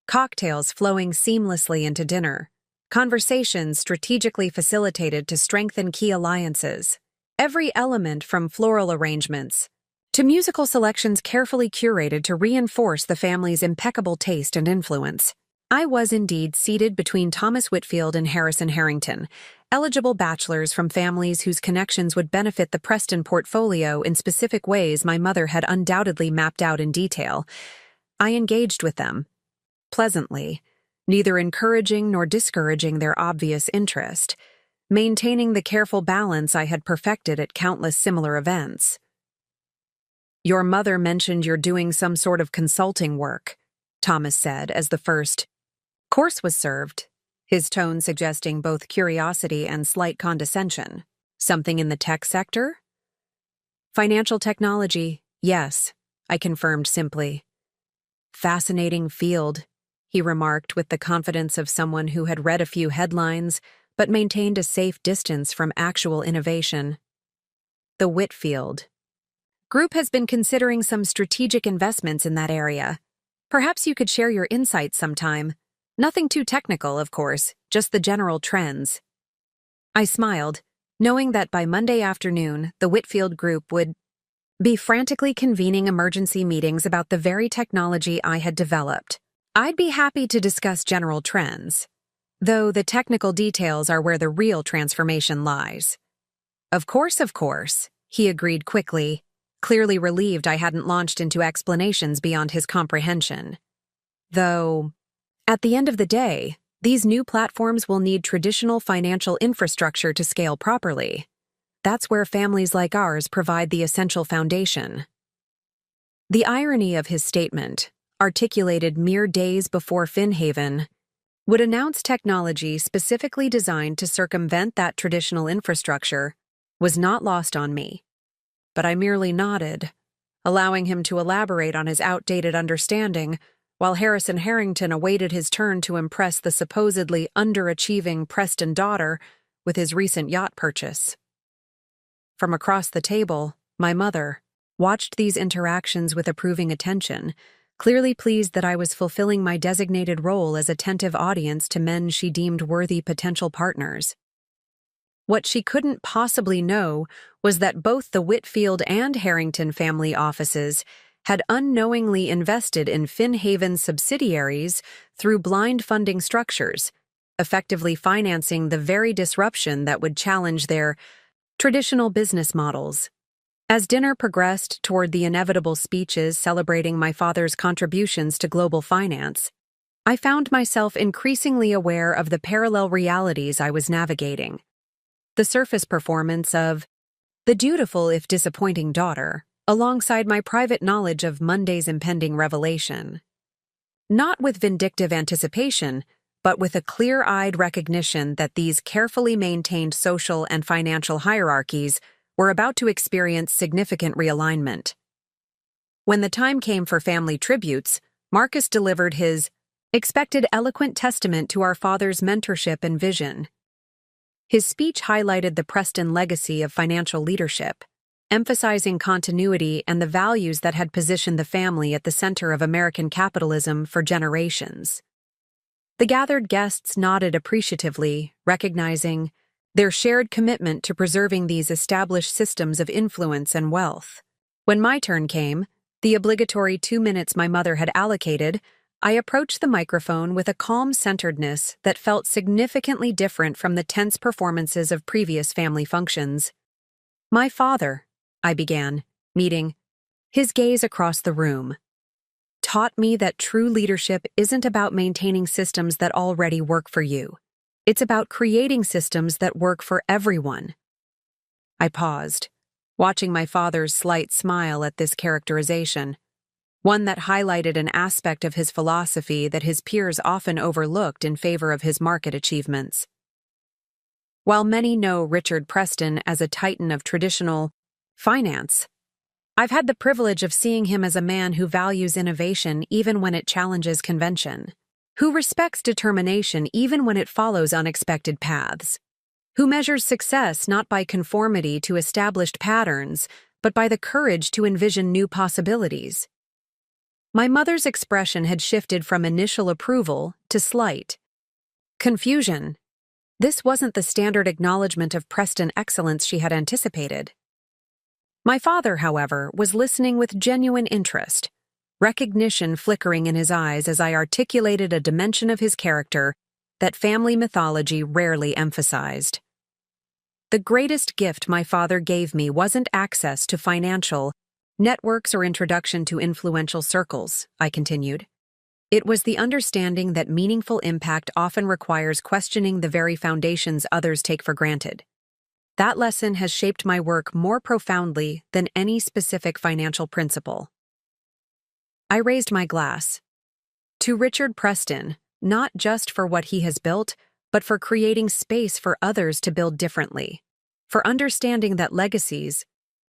Cocktails flowing seamlessly into dinner, conversations strategically facilitated to strengthen key alliances, every element from floral arrangements to musical selections carefully curated to reinforce the family's impeccable taste and influence. I was indeed seated between Thomas Whitfield and Harrison Harrington, eligible bachelors from families whose connections would benefit the Preston portfolio in specific ways my mother had undoubtedly mapped out in detail. I engaged with them, pleasantly, neither encouraging nor discouraging their obvious interest, maintaining the careful balance I had perfected at countless similar events. Your mother mentioned you're doing some sort of consulting work, Thomas said as the first course was served, his tone suggesting both curiosity and slight condescension. Something in the tech sector? Financial technology, yes, I confirmed simply. Fascinating field, he remarked with the confidence of someone who had read a few headlines but maintained a safe distance from actual innovation. The Whitfield Group has been considering some strategic investments in that area. Perhaps you could share your insights sometime. Nothing too technical, of course, just the general trends. I smiled, knowing that by Monday afternoon, the Whitfield Group would be frantically convening emergency meetings about the very technology I had developed. I'd be happy to discuss general trends, though the technical details are where the real transformation lies. Of course, he agreed quickly, clearly relieved I hadn't launched into explanations beyond his comprehension. Though, at the end of the day, these new platforms will need traditional financial infrastructure to scale properly. That's where families like ours provide the essential foundation. The irony of his statement, articulated mere days before Finhaven, would announce technology specifically designed to circumvent that traditional infrastructure, was not lost on me. But I merely nodded, allowing him to elaborate on his outdated understanding, while Harrison Harrington awaited his turn to impress the supposedly underachieving Preston daughter with his recent yacht purchase. From across the table, my mother watched these interactions with approving attention, clearly pleased that I was fulfilling my designated role as attentive audience to men she deemed worthy potential partners. What she couldn't possibly know was that both the Whitfield and Harrington family offices had unknowingly invested in Finhaven's subsidiaries through blind funding structures, effectively financing the very disruption that would challenge their traditional business models. As dinner progressed toward the inevitable speeches celebrating my father's contributions to global finance, I found myself increasingly aware of the parallel realities I was navigating. The surface performance of the dutiful if disappointing daughter, alongside my private knowledge of Monday's impending revelation. Not with vindictive anticipation, but with a clear-eyed recognition that these carefully maintained social and financial hierarchies were about to experience significant realignment. When the time came for family tributes, Marcus delivered his expected eloquent testament to our father's mentorship and vision. His speech highlighted the Preston legacy of financial leadership, emphasizing continuity and the values that had positioned the family at the center of American capitalism for generations. The gathered guests nodded appreciatively, recognizing their shared commitment to preserving these established systems of influence and wealth. When my turn came, the obligatory 2 minutes my mother had allocated, I approached the microphone with a calm centeredness that felt significantly different from the tense performances of previous family functions. My father, I began, meeting his gaze across the room, taught me that true leadership isn't about maintaining systems that already work for you. It's about creating systems that work for everyone. I paused, watching my father's slight smile at this characterization, one that highlighted an aspect of his philosophy that his peers often overlooked in favor of his market achievements. While many know Richard Preston as a titan of traditional finance, I've had the privilege of seeing him as a man who values innovation even when it challenges convention, who respects determination even when it follows unexpected paths, who measures success not by conformity to established patterns, but by the courage to envision new possibilities. My mother's expression had shifted from initial approval to slight confusion. This wasn't the standard acknowledgement of Preston excellence she had anticipated. My father, however, was listening with genuine interest, recognition flickering in his eyes as I articulated a dimension of his character that family mythology rarely emphasized. The greatest gift my father gave me wasn't access to financial networks or introduction to influential circles, I continued. It was the understanding that meaningful impact often requires questioning the very foundations others take for granted. That lesson has shaped my work more profoundly than any specific financial principle. I raised my glass. To Richard Preston, not just for what he has built, but for creating space for others to build differently, for understanding that legacies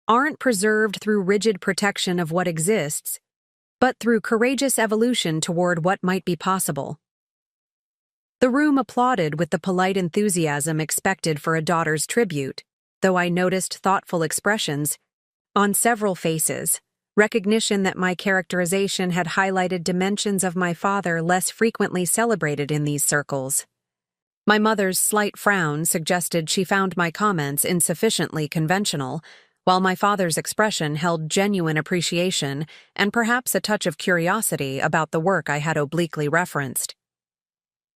aren't preserved through rigid protection of what exists, but through courageous evolution toward what might be possible. The room applauded with the polite enthusiasm expected for a daughter's tribute, though I noticed thoughtful expressions on several faces, recognition that my characterization had highlighted dimensions of my father less frequently celebrated in these circles. My mother's slight frown suggested she found my comments insufficiently conventional, while my father's expression held genuine appreciation and perhaps a touch of curiosity about the work I had obliquely referenced.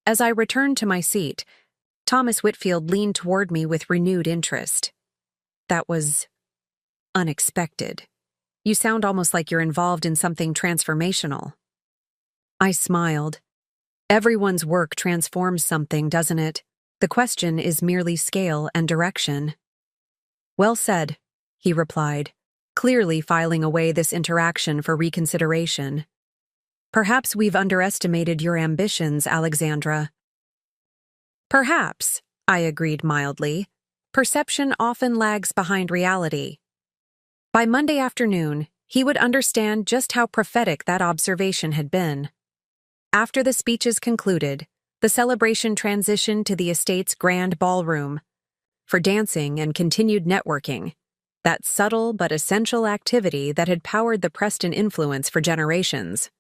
As I returned to my seat, Thomas Whitfield leaned toward me with renewed interest. That was unexpected. You sound almost like you're involved in something transformational. I smiled. Everyone's work transforms something, doesn't it? The question is merely scale and direction. Well said, he replied, clearly filing away this interaction for reconsideration. Perhaps we've underestimated your ambitions, Alexandra. Perhaps, I agreed mildly. Perception often lags behind reality. By Monday afternoon, he would understand just how prophetic that observation had been. After the speeches concluded, the celebration transitioned to the estate's grand ballroom for dancing and continued networking, that subtle but essential activity that had powered the Preston influence for generations.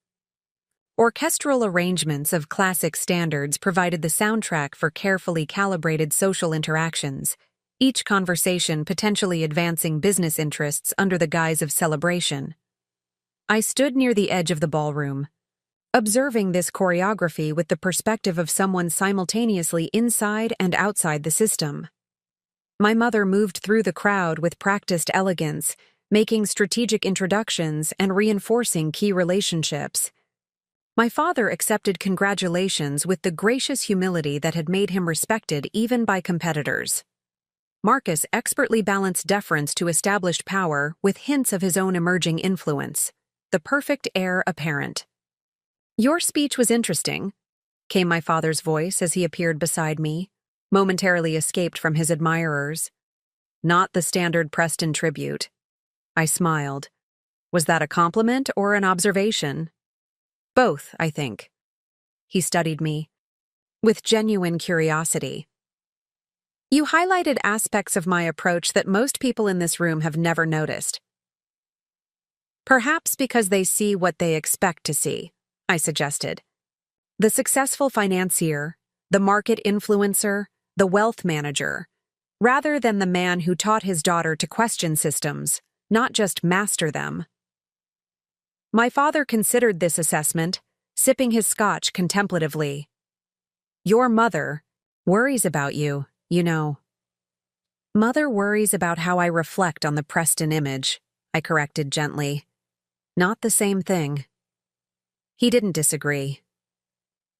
Orchestral arrangements of classic standards provided the soundtrack for carefully calibrated social interactions, each conversation potentially advancing business interests under the guise of celebration. I stood near the edge of the ballroom, observing this choreography with the perspective of someone simultaneously inside and outside the system. My mother moved through the crowd with practiced elegance, making strategic introductions and reinforcing key relationships. My father accepted congratulations with the gracious humility that had made him respected even by competitors. Marcus expertly balanced deference to established power with hints of his own emerging influence, the perfect heir apparent. Your speech was interesting, came my father's voice as he appeared beside me, momentarily escaped from his admirers. Not the standard Preston tribute. I smiled. Was that a compliment or an observation? Both, I think. He studied me with genuine curiosity. You highlighted aspects of my approach that most people in this room have never noticed. Perhaps because they see what they expect to see, I suggested. The successful financier, the market influencer, the wealth manager, rather than the man who taught his daughter to question systems, not just master them. My father considered this assessment, sipping his scotch contemplatively. Your mother worries about you, you know. Mother worries about how I reflect on the Preston image, I corrected gently. Not the same thing. He didn't disagree.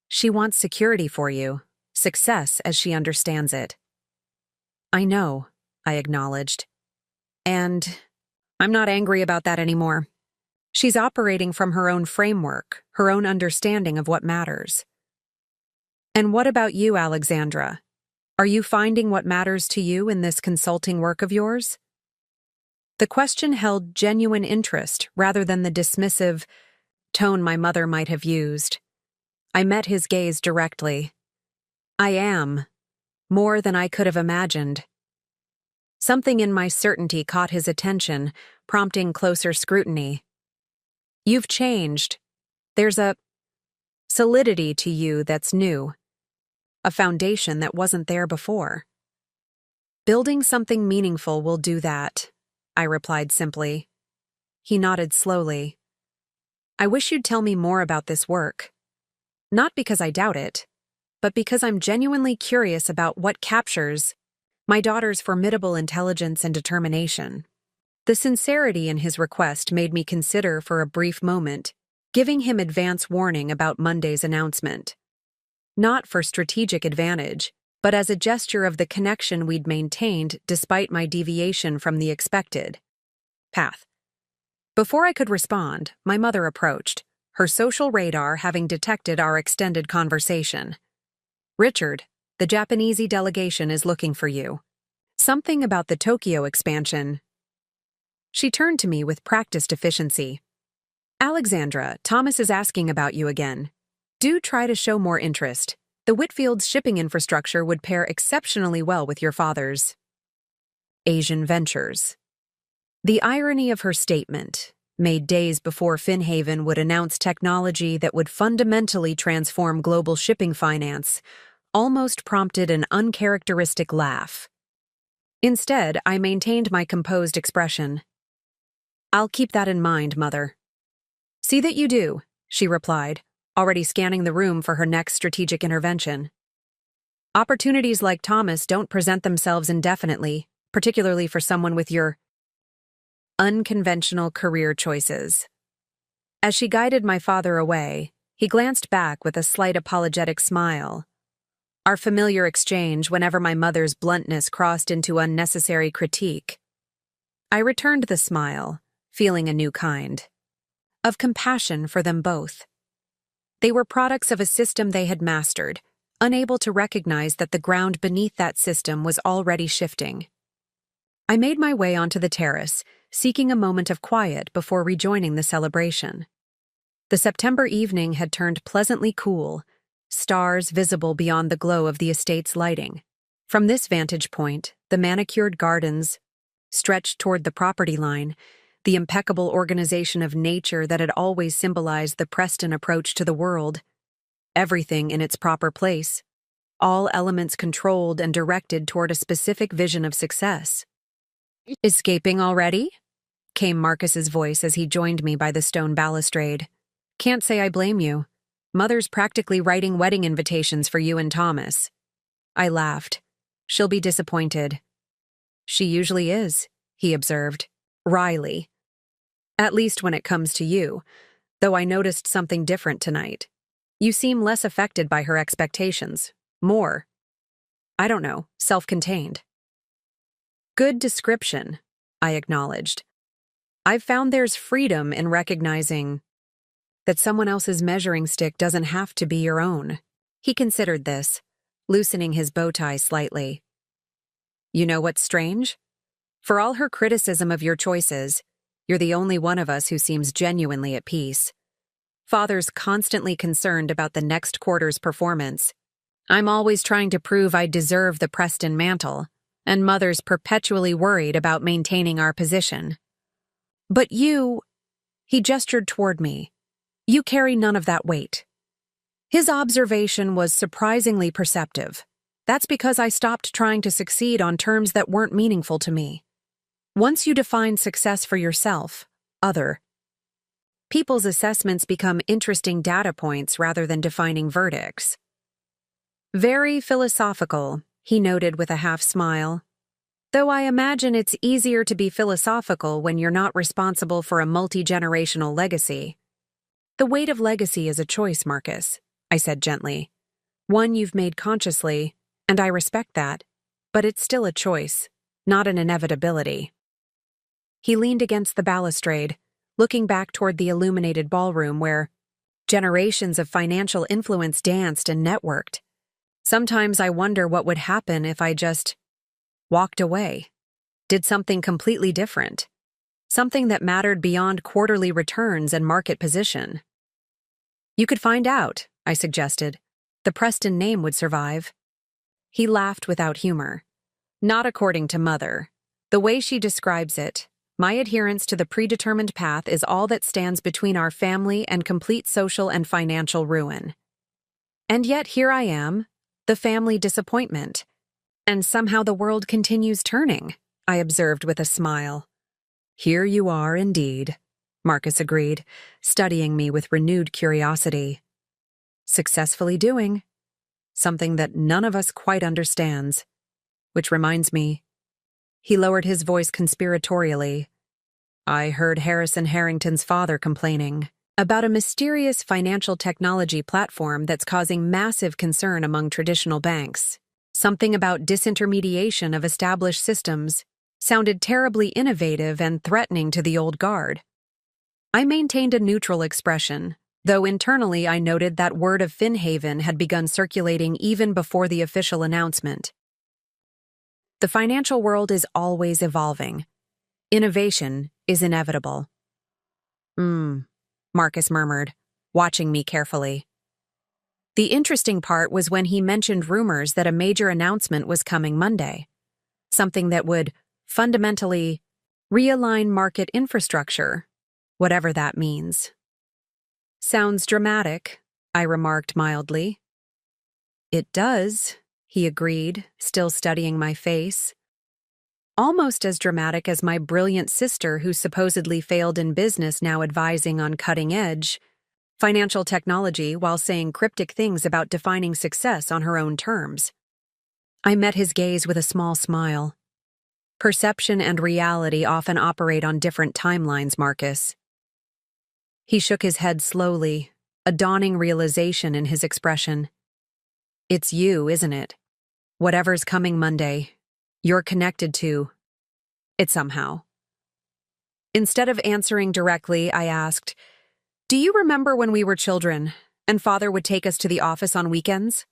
She wants security for you, success as she understands it. I know, I acknowledged. And I'm not angry about that anymore. She's operating from her own framework, her own understanding of what matters. And what about you, Alexandra? Are you finding what matters to you in this consulting work of yours? The question held genuine interest rather than the dismissive tone my mother might have used. I met his gaze directly. I am, more than I could have imagined. Something in my certainty caught his attention, prompting closer scrutiny. You've changed. There's a solidity to you that's new, a foundation that wasn't there before. Building something meaningful will do that, I replied simply. He nodded slowly. I wish you'd tell me more about this work. Not because I doubt it, but because I'm genuinely curious about what captures my daughter's formidable intelligence and determination. The sincerity in his request made me consider for a brief moment, giving him advance warning about Monday's announcement. Not for strategic advantage, but as a gesture of the connection we'd maintained despite my deviation from the expected path. Before I could respond, my mother approached, her social radar having detected our extended conversation. Richard, the Japanese delegation is looking for you. Something about the Tokyo expansion. She turned to me with practiced efficiency. Alexandra, Thomas is asking about you again. Do try to show more interest. The Whitfield's shipping infrastructure would pair exceptionally well with your father's Asian ventures. The irony of her statement, made days before Finhaven would announce technology that would fundamentally transform global shipping finance, almost prompted an uncharacteristic laugh. Instead, I maintained my composed expression. I'll keep that in mind, Mother. See that you do, she replied, already scanning the room for her next strategic intervention. Opportunities like Thomas don't present themselves indefinitely, particularly for someone with your unconventional career choices. As she guided my father away, he glanced back with a slight apologetic smile. Our familiar exchange whenever my mother's bluntness crossed into unnecessary critique. I returned the smile, feeling a new kind of compassion for them both. They were products of a system they had mastered, unable to recognize that the ground beneath that system was already shifting. I made my way onto the terrace, seeking a moment of quiet before rejoining the celebration. The September evening had turned pleasantly cool, stars visible beyond the glow of the estate's lighting. From this vantage point, the manicured gardens stretched toward the property line, the impeccable organization of nature that had always symbolized the Preston approach to the world. Everything in its proper place, all elements controlled and directed toward a specific vision of success. Escaping already? Came Marcus's voice as he joined me by the stone balustrade. Can't say I blame you. Mother's practically writing wedding invitations for you and Thomas. I laughed. She'll be disappointed. She usually is, he observed, wryly. At least when it comes to you, though I noticed something different tonight. You seem less affected by her expectations. More, I don't know, self-contained. Good description, I acknowledged. I've found there's freedom in recognizing that someone else's measuring stick doesn't have to be your own. He considered this, loosening his bow tie slightly. You know what's strange? For all her criticism of your choices, you're the only one of us who seems genuinely at peace. Father's constantly concerned about the next quarter's performance. I'm always trying to prove I deserve the Preston mantle, and Mother's perpetually worried about maintaining our position. But you, he gestured toward me, you carry none of that weight. His observation was surprisingly perceptive. That's because I stopped trying to succeed on terms that weren't meaningful to me. Once you define success for yourself, people's assessments become interesting data points rather than defining verdicts. Very philosophical, he noted with a half-smile. Though I imagine it's easier to be philosophical when you're not responsible for a multi-generational legacy. The weight of legacy is a choice, Marcus, I said gently. One you've made consciously, and I respect that, but it's still a choice, not an inevitability. He leaned against the balustrade, looking back toward the illuminated ballroom where generations of financial influence danced and networked. Sometimes I wonder what would happen if I just walked away, did something completely different, something that mattered beyond quarterly returns and market position. You could find out, I suggested. The Preston name would survive. He laughed without humor. Not according to Mother. The way she describes it, my adherence to the predetermined path is all that stands between our family and complete social and financial ruin. And yet here I am, the family disappointment. And somehow the world continues turning, I observed with a smile. Here you are indeed, Marcus agreed, studying me with renewed curiosity. Successfully doing something that none of us quite understands. Which reminds me, he lowered his voice conspiratorially. I heard Harrison Harrington's father complaining about a mysterious financial technology platform that's causing massive concern among traditional banks. Something about disintermediation of established systems sounded terribly innovative and threatening to the old guard. I maintained a neutral expression, though internally I noted that word of Finhaven had begun circulating even before the official announcement. The financial world is always evolving. Innovation, is inevitable. Marcus murmured, watching me carefully. The interesting part was when he mentioned rumors that a major announcement was coming Monday, something that would fundamentally realign market infrastructure, whatever that means. Sounds dramatic, I remarked mildly. It does, he agreed, still studying my face. Almost as dramatic as my brilliant sister who supposedly failed in business now advising on cutting-edge financial technology while saying cryptic things about defining success on her own terms. I met his gaze with a small smile. Perception and reality often operate on different timelines, Marcus. He shook his head slowly, a dawning realization in his expression. It's you, isn't it? Whatever's coming Monday, you're connected to it somehow. Instead of answering directly, I asked, do you remember when we were children and Father would take us to the office on weekends?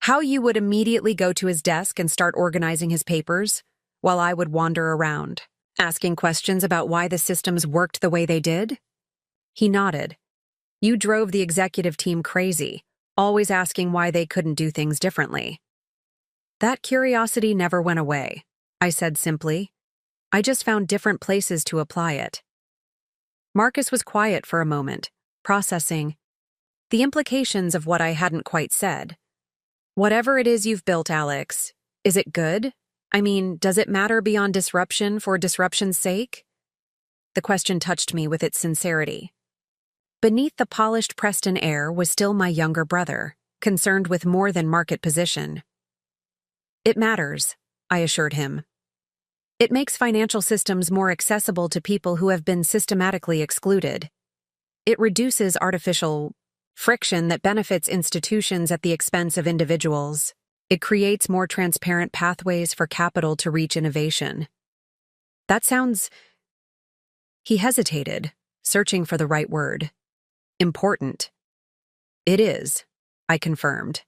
How you would immediately go to his desk and start organizing his papers, while I would wander around, asking questions about why the systems worked the way they did? He nodded. You drove the executive team crazy, always asking why they couldn't do things differently. That curiosity never went away, I said simply. I just found different places to apply it. Marcus was quiet for a moment, processing the implications of what I hadn't quite said. Whatever it is you've built, Alex, is it good? I mean, does it matter beyond disruption for disruption's sake? The question touched me with its sincerity. Beneath the polished Preston air was still my younger brother, concerned with more than market position. It matters, I assured him. It makes financial systems more accessible to people who have been systematically excluded. It reduces artificial friction that benefits institutions at the expense of individuals. It creates more transparent pathways for capital to reach innovation. That sounds... He hesitated, searching for the right word. Important. It is, I confirmed.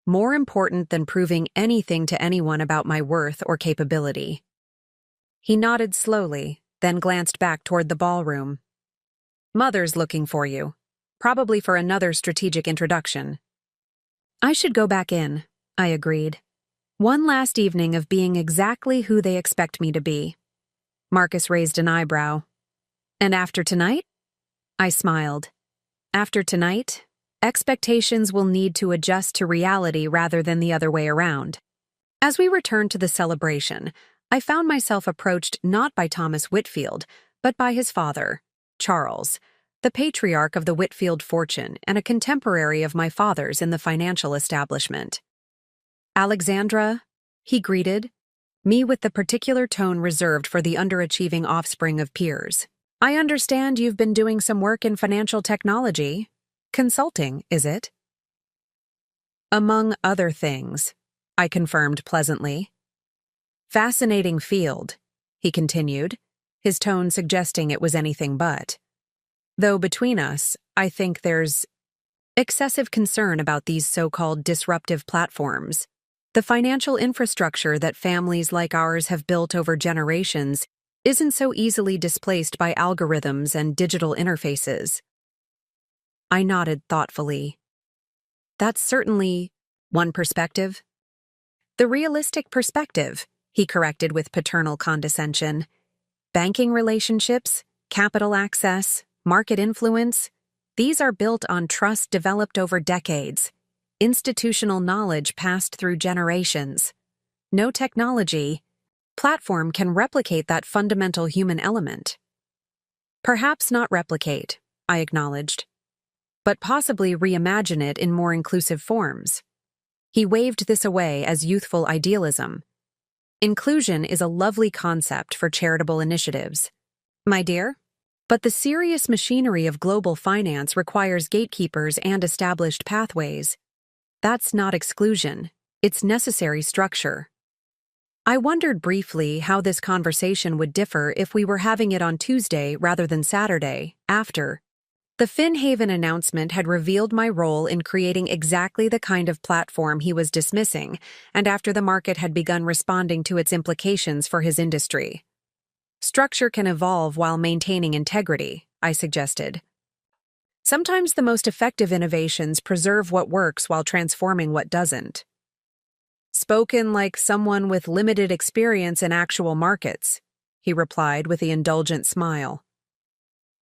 More important than proving anything to anyone about my worth or capability. He nodded slowly, then glanced back toward the ballroom. Mother's looking for you, probably for another strategic introduction. I should go back in, I agreed. One last evening of being exactly who they expect me to be. Marcus raised an eyebrow. And after tonight? I smiled. After tonight, expectations will need to adjust to reality rather than the other way around. As we returned to the celebration, I found myself approached not by Thomas Whitfield, but by his father, Charles, the patriarch of the Whitfield fortune and a contemporary of my father's in the financial establishment. Alexandra, he greeted, me with the particular tone reserved for the underachieving offspring of peers. I understand you've been doing some work in financial technology. Consulting, is it? Among other things, I confirmed pleasantly. Fascinating field, he continued, his tone suggesting it was anything but. Though between us, I think there's excessive concern about these so-called disruptive platforms. The financial infrastructure that families like ours have built over generations isn't so easily displaced by algorithms and digital interfaces. I nodded thoughtfully. That's certainly one perspective. The realistic perspective, he corrected with paternal condescension. Banking relationships, capital access, market influence, these are built on trust developed over decades, institutional knowledge passed through generations. No technology, platform can replicate that fundamental human element. Perhaps not replicate, I acknowledged, but possibly reimagine it in more inclusive forms. He waved this away as youthful idealism. Inclusion is a lovely concept for charitable initiatives, my dear, but the serious machinery of global finance requires gatekeepers and established pathways. That's not exclusion, it's necessary structure. I wondered briefly how this conversation would differ if we were having it on Tuesday rather than Saturday, after. The Finhaven announcement had revealed my role in creating exactly the kind of platform he was dismissing, and after the market had begun responding to its implications for his industry. Structure can evolve while maintaining integrity, I suggested. Sometimes the most effective innovations preserve what works while transforming what doesn't. Spoken like someone with limited experience in actual markets, he replied with the indulgent smile.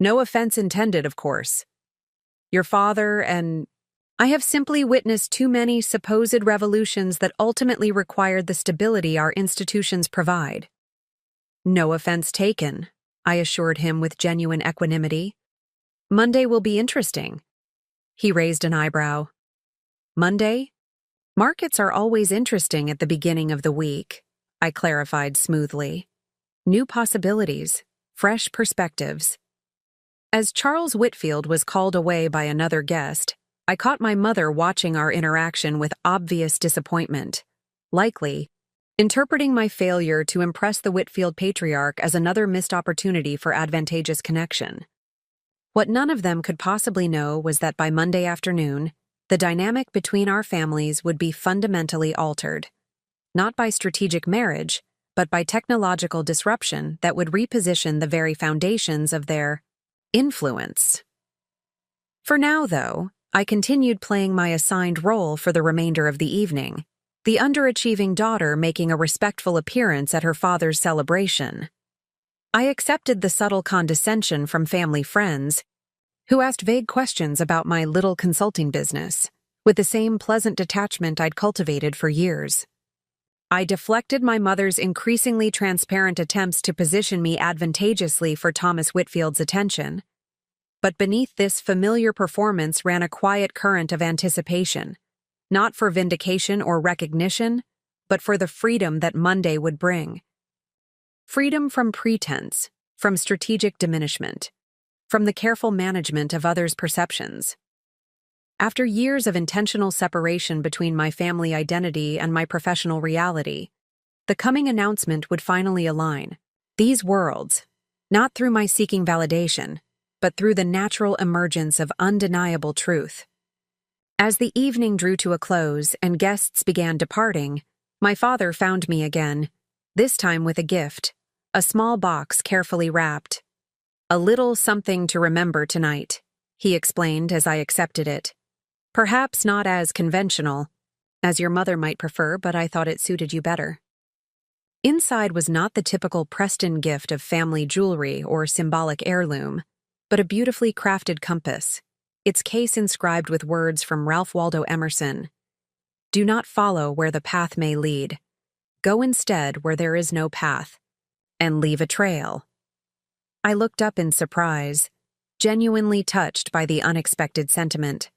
No offense intended, of course. Your father and I have simply witnessed too many supposed revolutions that ultimately required the stability our institutions provide. No offense taken, I assured him with genuine equanimity. Monday will be interesting. He raised an eyebrow. Monday? Markets are always interesting at the beginning of the week, I clarified smoothly. New possibilities, fresh perspectives. As Charles Whitfield was called away by another guest, I caught my mother watching our interaction with obvious disappointment, likely interpreting my failure to impress the Whitfield patriarch as another missed opportunity for advantageous connection. What none of them could possibly know was that by Monday afternoon, the dynamic between our families would be fundamentally altered, not by strategic marriage, but by technological disruption that would reposition the very foundations of their influence. For now, though, I continued playing my assigned role for the remainder of the evening, the underachieving daughter making a respectful appearance at her father's celebration. I accepted the subtle condescension from family friends, who asked vague questions about my little consulting business, with the same pleasant detachment I'd cultivated for years. I deflected my mother's increasingly transparent attempts to position me advantageously for Thomas Whitfield's attention. But beneath this familiar performance ran a quiet current of anticipation, not for vindication or recognition, but for the freedom that Monday would bring. Freedom from pretense, from strategic diminishment, from the careful management of others' perceptions. After years of intentional separation between my family identity and my professional reality, the coming announcement would finally align. These worlds, not through my seeking validation, but through the natural emergence of undeniable truth. As the evening drew to a close and guests began departing, my father found me again, this time with a gift, a small box carefully wrapped. A little something to remember tonight, he explained as I accepted it. Perhaps not as conventional, as your mother might prefer, but I thought it suited you better. Inside was not the typical Preston gift of family jewelry or symbolic heirloom, but a beautifully crafted compass, its case inscribed with words from Ralph Waldo Emerson. Do not follow where the path may lead. Go instead where there is no path, and leave a trail. I looked up in surprise, genuinely touched by the unexpected sentiment.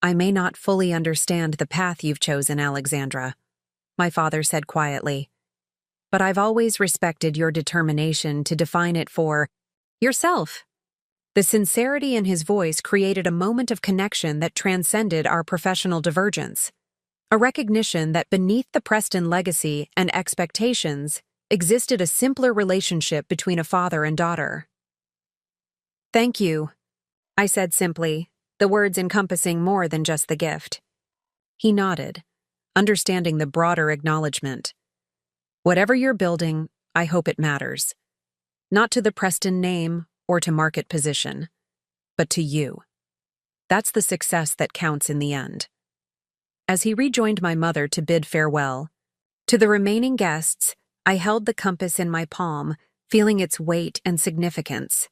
I may not fully understand the path you've chosen, Alexandra, my father said quietly, but I've always respected your determination to define it for yourself. The sincerity in his voice created a moment of connection that transcended our professional divergence, a recognition that beneath the Preston legacy and expectations existed a simpler relationship between a father and daughter. Thank you, I said simply, the words encompassing more than just the gift. He nodded, understanding the broader acknowledgement. Whatever you're building, I hope it matters. Not to the Preston name or to market position, but to you. That's the success that counts in the end. As he rejoined my mother to bid farewell, to the remaining guests, I held the compass in my palm, feeling its weight and significance.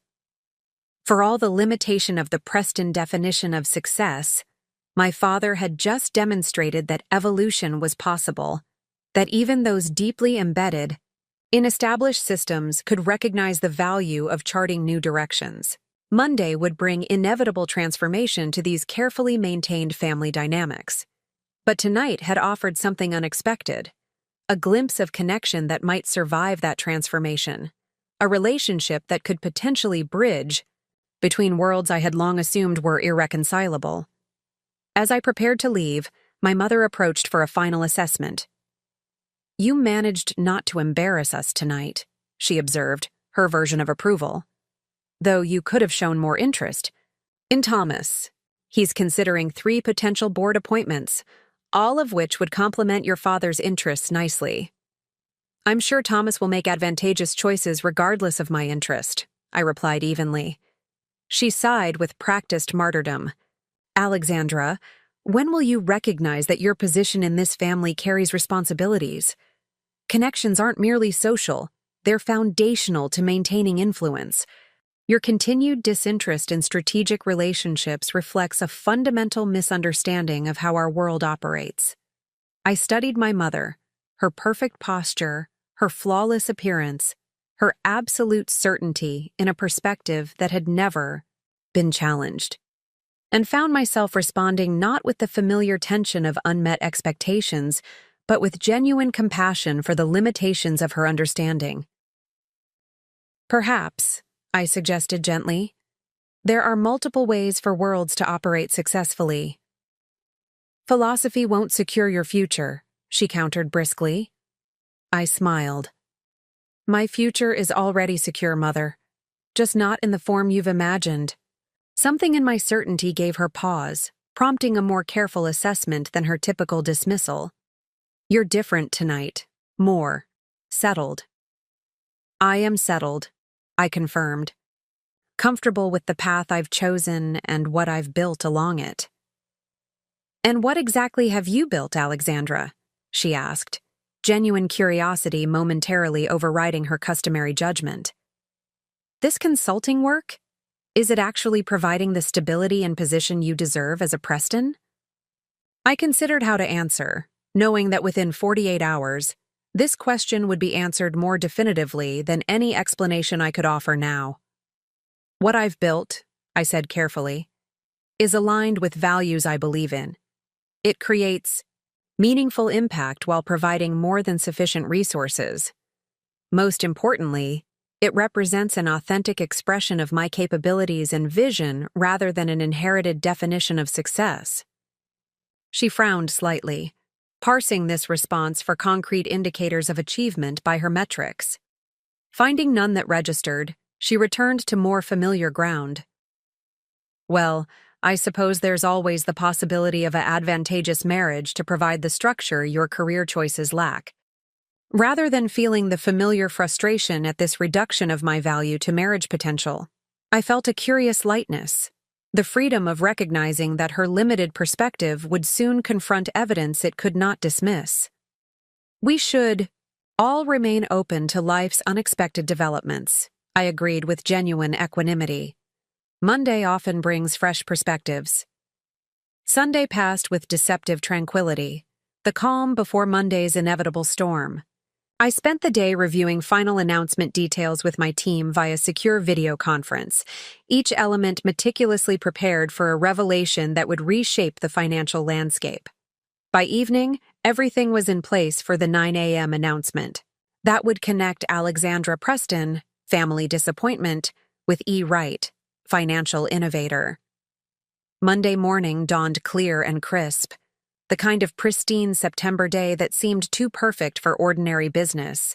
For all the limitation of the Preston definition of success, my father had just demonstrated that evolution was possible, that even those deeply embedded in established systems could recognize the value of charting new directions. Monday would bring inevitable transformation to these carefully maintained family dynamics. But tonight had offered something unexpected, a glimpse of connection that might survive that transformation, a relationship that could potentially bridge between worlds I had long assumed were irreconcilable. As I prepared to leave, my mother approached for a final assessment. You managed not to embarrass us tonight, she observed, her version of approval. Though you could have shown more interest in Thomas. He's considering 3 potential board appointments, all of which would complement your father's interests nicely. I'm sure Thomas will make advantageous choices regardless of my interest, I replied evenly. She sighed with practiced martyrdom. Alexandra, when will you recognize that your position in this family carries responsibilities? Connections aren't merely social, they're foundational to maintaining influence. Your continued disinterest in strategic relationships reflects a fundamental misunderstanding of how our world operates. I studied my mother, her perfect posture, her flawless appearance, her absolute certainty in a perspective that had never been challenged, and found myself responding not with the familiar tension of unmet expectations, but with genuine compassion for the limitations of her understanding. Perhaps, I suggested gently, there are multiple ways for worlds to operate successfully. Philosophy won't secure your future, she countered briskly. I smiled. My future is already secure, Mother, just not in the form you've imagined. Something in my certainty gave her pause, prompting a more careful assessment than her typical dismissal. You're different tonight. More. Settled. I am settled, I confirmed. Comfortable with the path I've chosen and what I've built along it. And what exactly have you built, Alexandra? She asked, genuine curiosity momentarily overriding her customary judgment. This consulting work? Is it actually providing the stability and position you deserve as a Preston? I considered how to answer, knowing that within 48 hours, this question would be answered more definitively than any explanation I could offer now. What I've built, I said carefully, is aligned with values I believe in. It creates meaningful impact while providing more than sufficient resources. Most importantly, it represents an authentic expression of my capabilities and vision rather than an inherited definition of success. She frowned slightly, parsing this response for concrete indicators of achievement by her metrics. Finding none that registered, she returned to more familiar ground. Well, I suppose there's always the possibility of an advantageous marriage to provide the structure your career choices lack. Rather than feeling the familiar frustration at this reduction of my value to marriage potential, I felt a curious lightness, the freedom of recognizing that her limited perspective would soon confront evidence it could not dismiss. We should all remain open to life's unexpected developments, I agreed with genuine equanimity. Monday often brings fresh perspectives. Sunday passed with deceptive tranquility, the calm before Monday's inevitable storm. I spent the day reviewing final announcement details with my team via secure video conference, each element meticulously prepared for a revelation that would reshape the financial landscape. By evening, everything was in place for the 9 a.m. announcement. That would connect Alexandra Preston, family disappointment, with E. Wright, financial innovator. Monday morning dawned clear and crisp, the kind of pristine September day that seemed too perfect for ordinary business.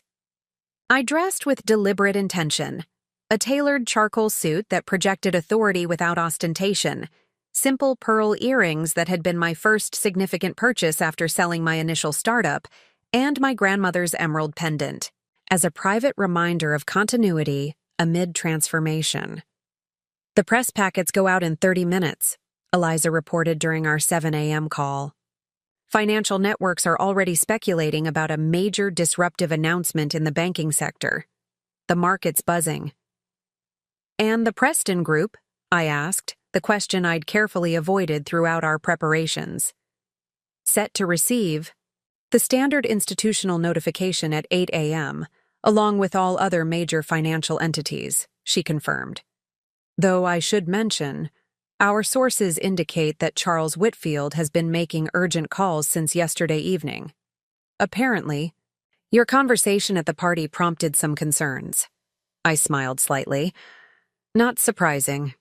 I dressed with deliberate intention, a tailored charcoal suit that projected authority without ostentation, simple pearl earrings that had been my first significant purchase after selling my initial startup, and my grandmother's emerald pendant, as a private reminder of continuity amid transformation. The press packets go out in 30 minutes, Eliza reported during our 7 a.m. call. Financial networks are already speculating about a major disruptive announcement in the banking sector. The market's buzzing. And the Preston Group? I asked, the question I'd carefully avoided throughout our preparations. Set to receive the standard institutional notification at 8 a.m., along with all other major financial entities, she confirmed. Though I should mention, our sources indicate that Charles Whitfield has been making urgent calls since yesterday evening. Apparently, your conversation at the party prompted some concerns. I smiled slightly. Not surprising.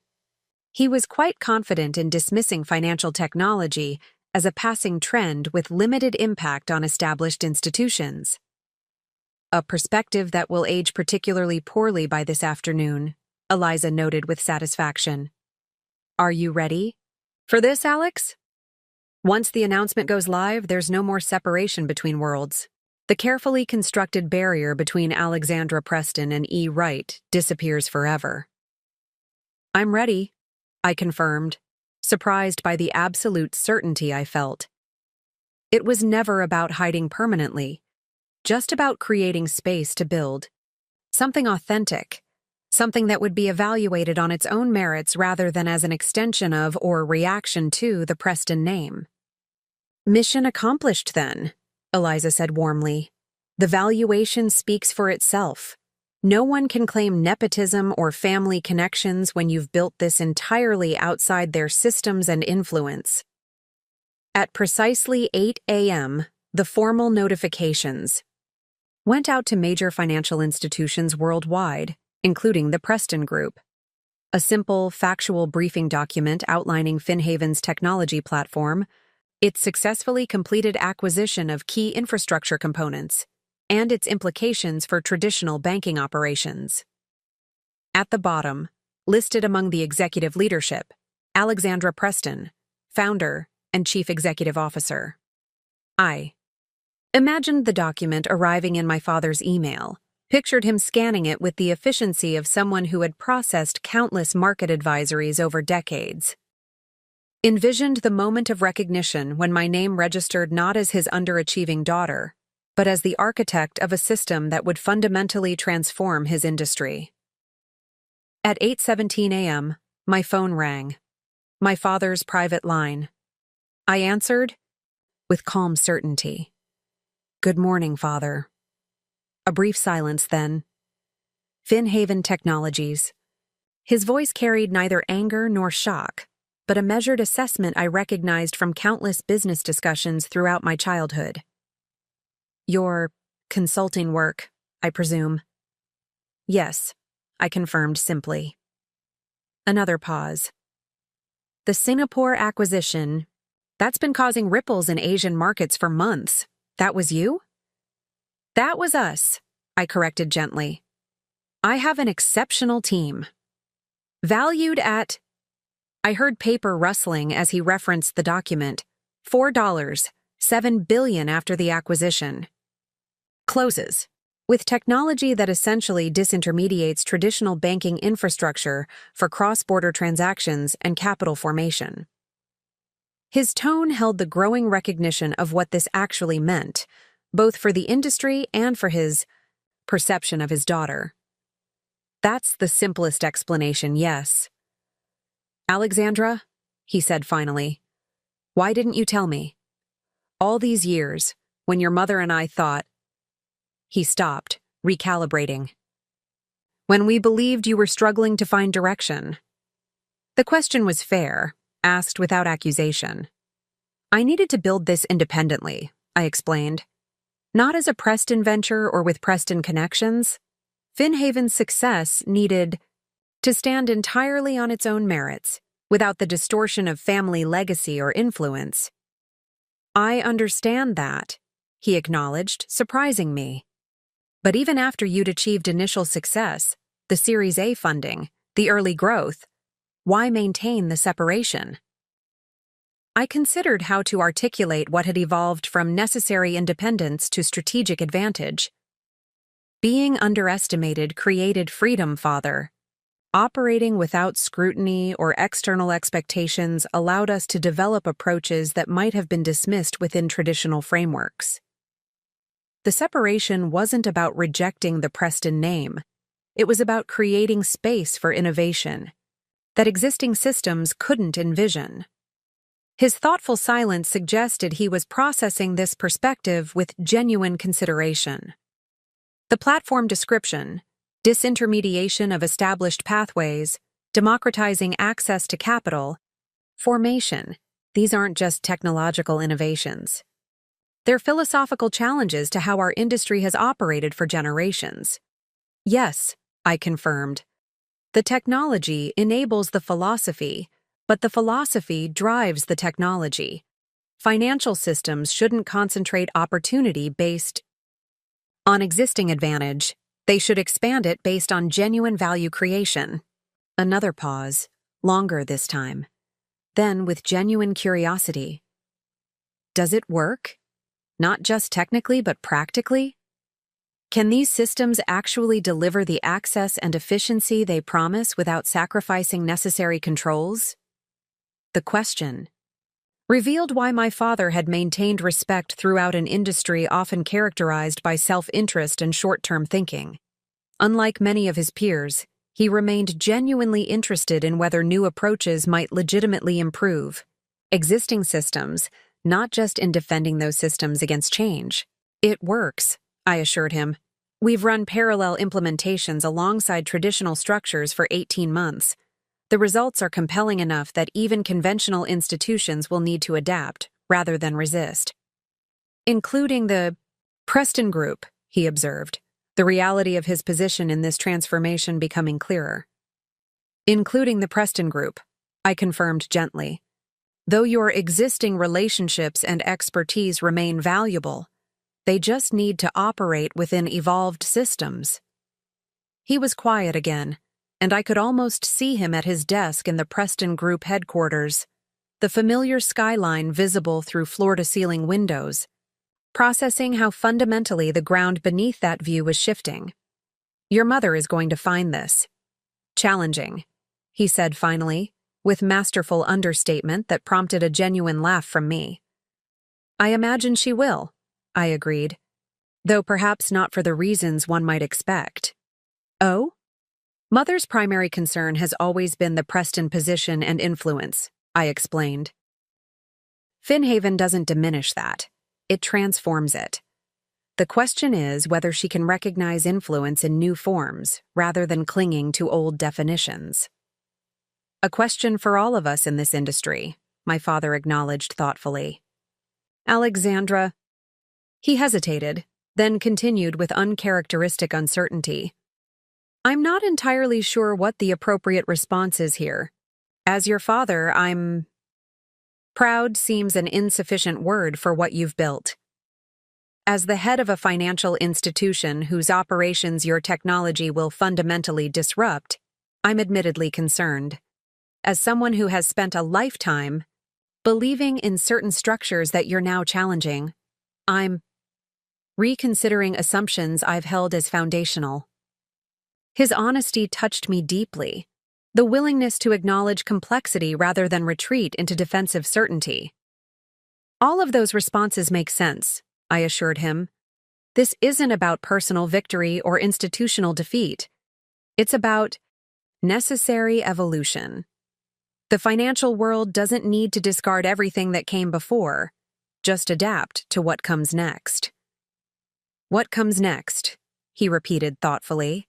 He was quite confident in dismissing financial technology as a passing trend with limited impact on established institutions. A perspective that will age particularly poorly by this afternoon, Eliza noted with satisfaction. Are you ready for this, Alex? Once the announcement goes live, there's no more separation between worlds. The carefully constructed barrier between Alexandra Preston and E. Wright disappears forever. "I'm ready," I confirmed, surprised by the absolute certainty I felt. It was never about hiding permanently, just about creating space to build. Something authentic, something that would be evaluated on its own merits rather than as an extension of or reaction to the Preston name. "Mission accomplished, then," Eliza said warmly. "The valuation speaks for itself. No one can claim nepotism or family connections when you've built this entirely outside their systems and influence." At precisely 8 a.m., the formal notifications went out to major financial institutions worldwide, including the Preston Group. A simple, factual briefing document outlining Finhaven's technology platform, its successfully completed acquisition of key infrastructure components, and its implications for traditional banking operations. At the bottom, listed among the executive leadership, Alexandra Preston, founder and chief executive officer. I imagined the document arriving in my father's email, pictured him scanning it with the efficiency of someone who had processed countless market advisories over decades. Envisioned the moment of recognition when my name registered not as his underachieving daughter, but as the architect of a system that would fundamentally transform his industry. At 8:17 a.m., my phone rang. My father's private line. I answered with calm certainty. "Good morning, Father." A brief silence then. "Finhaven Technologies." His voice carried neither anger nor shock, but a measured assessment I recognized from countless business discussions throughout my childhood. "Your consulting work, I presume?" "Yes," I confirmed simply. Another pause. "The Singapore acquisition, that's been causing ripples in Asian markets for months. That was you?" "That was us," I corrected gently. "I have an exceptional team. Valued at—" I heard paper rustling as he referenced the document. $4, $7 billion after the acquisition. Closes. With technology that essentially disintermediates traditional banking infrastructure for cross-border transactions and capital formation. His tone held the growing recognition of what this actually meant, both for the industry and for his perception of his daughter. "That's the simplest explanation, yes." "Alexandra," he said finally, "why didn't you tell me? All these years, when your mother and I thought—" He stopped, recalibrating. "When we believed you were struggling to find direction." The question was fair, asked without accusation. "I needed to build this independently," I explained. "Not as a Preston venture or with Preston connections. Finhaven's success needed to stand entirely on its own merits, without the distortion of family legacy or influence." "I understand that," he acknowledged, surprising me. "But even after you'd achieved initial success, the Series A funding, the early growth, why maintain the separation?" I considered how to articulate what had evolved from necessary independence to strategic advantage. "Being underestimated created freedom, Father. Operating without scrutiny or external expectations allowed us to develop approaches that might have been dismissed within traditional frameworks. The separation wasn't about rejecting the Preston name. It was about creating space for innovation that existing systems couldn't envision." His thoughtful silence suggested he was processing this perspective with genuine consideration. The platform description, disintermediation of established pathways, democratizing access to capital, formation, these aren't just technological innovations. They're philosophical challenges to how our industry has operated for generations. "Yes," I confirmed. "The technology enables the philosophy, but the philosophy drives the technology. Financial systems shouldn't concentrate opportunity based on existing advantage. They should expand it based on genuine value creation." Another pause, longer this time. Then, with genuine curiosity, "Does it work?" Not just technically, but practically? Can these systems actually deliver the access and efficiency they promise without sacrificing necessary controls? The question revealed why my father had maintained respect throughout an industry often characterized by self-interest and short-term thinking. Unlike many of his peers, he remained genuinely interested in whether new approaches might legitimately improve existing systems, not just in defending those systems against change. It works, I assured him. We've run parallel implementations alongside traditional structures for 18 months. The results are compelling enough that even conventional institutions will need to adapt, rather than resist. Including the Preston Group, he observed, the reality of his position in this transformation becoming clearer. Including the Preston Group, I confirmed gently. Though your existing relationships and expertise remain valuable, they just need to operate within evolved systems. He was quiet again, and I could almost see him at his desk in the Preston Group headquarters, the familiar skyline visible through floor-to-ceiling windows, processing how fundamentally the ground beneath that view was shifting. Your mother is going to find this challenging, he said finally, with masterful understatement that prompted a genuine laugh from me. I imagine she will, I agreed, though perhaps not for the reasons one might expect. Oh? Mother's primary concern has always been the Preston position and influence, I explained. Finhaven doesn't diminish that. It transforms it. The question is whether she can recognize influence in new forms rather than clinging to old definitions. A question for all of us in this industry, my father acknowledged thoughtfully. Alexandra. He hesitated, then continued with uncharacteristic uncertainty. I'm not entirely sure what the appropriate response is here. As your father, proud seems an insufficient word for what you've built. As the head of a financial institution whose operations your technology will fundamentally disrupt, I'm admittedly concerned. As someone who has spent a lifetime believing in certain structures that you're now challenging, I'm reconsidering assumptions I've held as foundational. His honesty touched me deeply, the willingness to acknowledge complexity rather than retreat into defensive certainty. All of those responses make sense, I assured him. This isn't about personal victory or institutional defeat. It's about necessary evolution. The financial world doesn't need to discard everything that came before, just adapt to what comes next. What comes next? He repeated thoughtfully.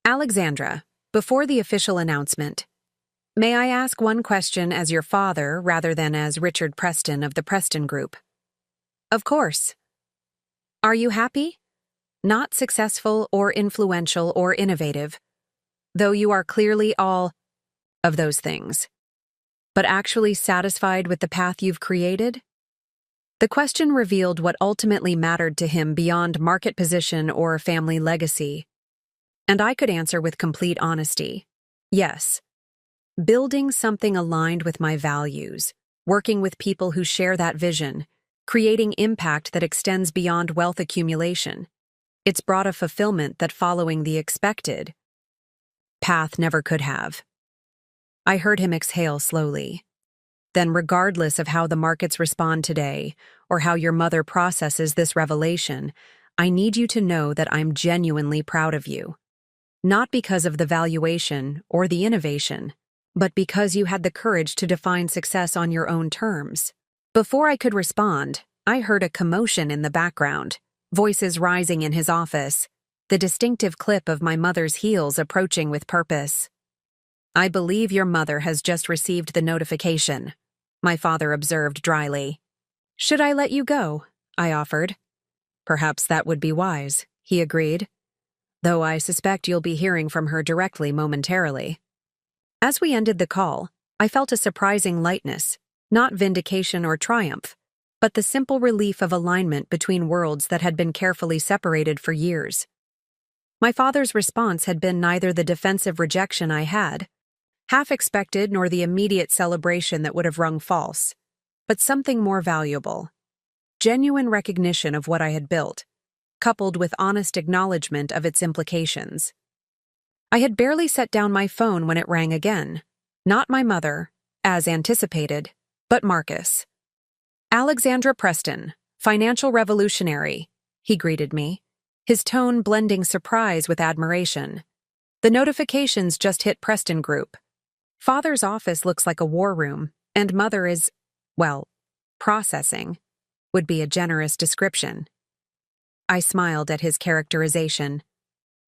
Alexandra, before the official announcement, may I ask one question as your father rather than as Richard Preston of the Preston Group? Of course. Are you happy? Not successful or influential or innovative, though you are clearly all of those things, but actually satisfied with the path you've created? The question revealed what ultimately mattered to him beyond market position or family legacy. And I could answer with complete honesty. Yes. Building something aligned with my values, working with people who share that vision, creating impact that extends beyond wealth accumulation. It's brought a fulfillment that following the expected path never could have. I heard him exhale slowly. Then, regardless of how the markets respond today, or how your mother processes this revelation, I need you to know that I'm genuinely proud of you. Not because of the valuation or the innovation, but because you had the courage to define success on your own terms. Before I could respond, I heard a commotion in the background, voices rising in his office, the distinctive clip of my mother's heels approaching with purpose. I believe your mother has just received the notification, my father observed dryly. Should I let you go? I offered. Perhaps that would be wise, he agreed, though I suspect you'll be hearing from her directly momentarily. As we ended the call, I felt a surprising lightness, not vindication or triumph, but the simple relief of alignment between worlds that had been carefully separated for years. My father's response had been neither the defensive rejection I had half expected nor the immediate celebration that would have rung false, but something more valuable. genuine recognition of what I had built, coupled with honest acknowledgement of its implications. I had barely set down my phone when it rang again. Not my mother, as anticipated, but Marcus. "Alexandra Preston, financial revolutionary," he greeted me, his tone blending surprise with admiration. "The notifications just hit Preston Group. Father's office looks like a war room, and mother is, well, processing, would be a generous description." I smiled at his characterization.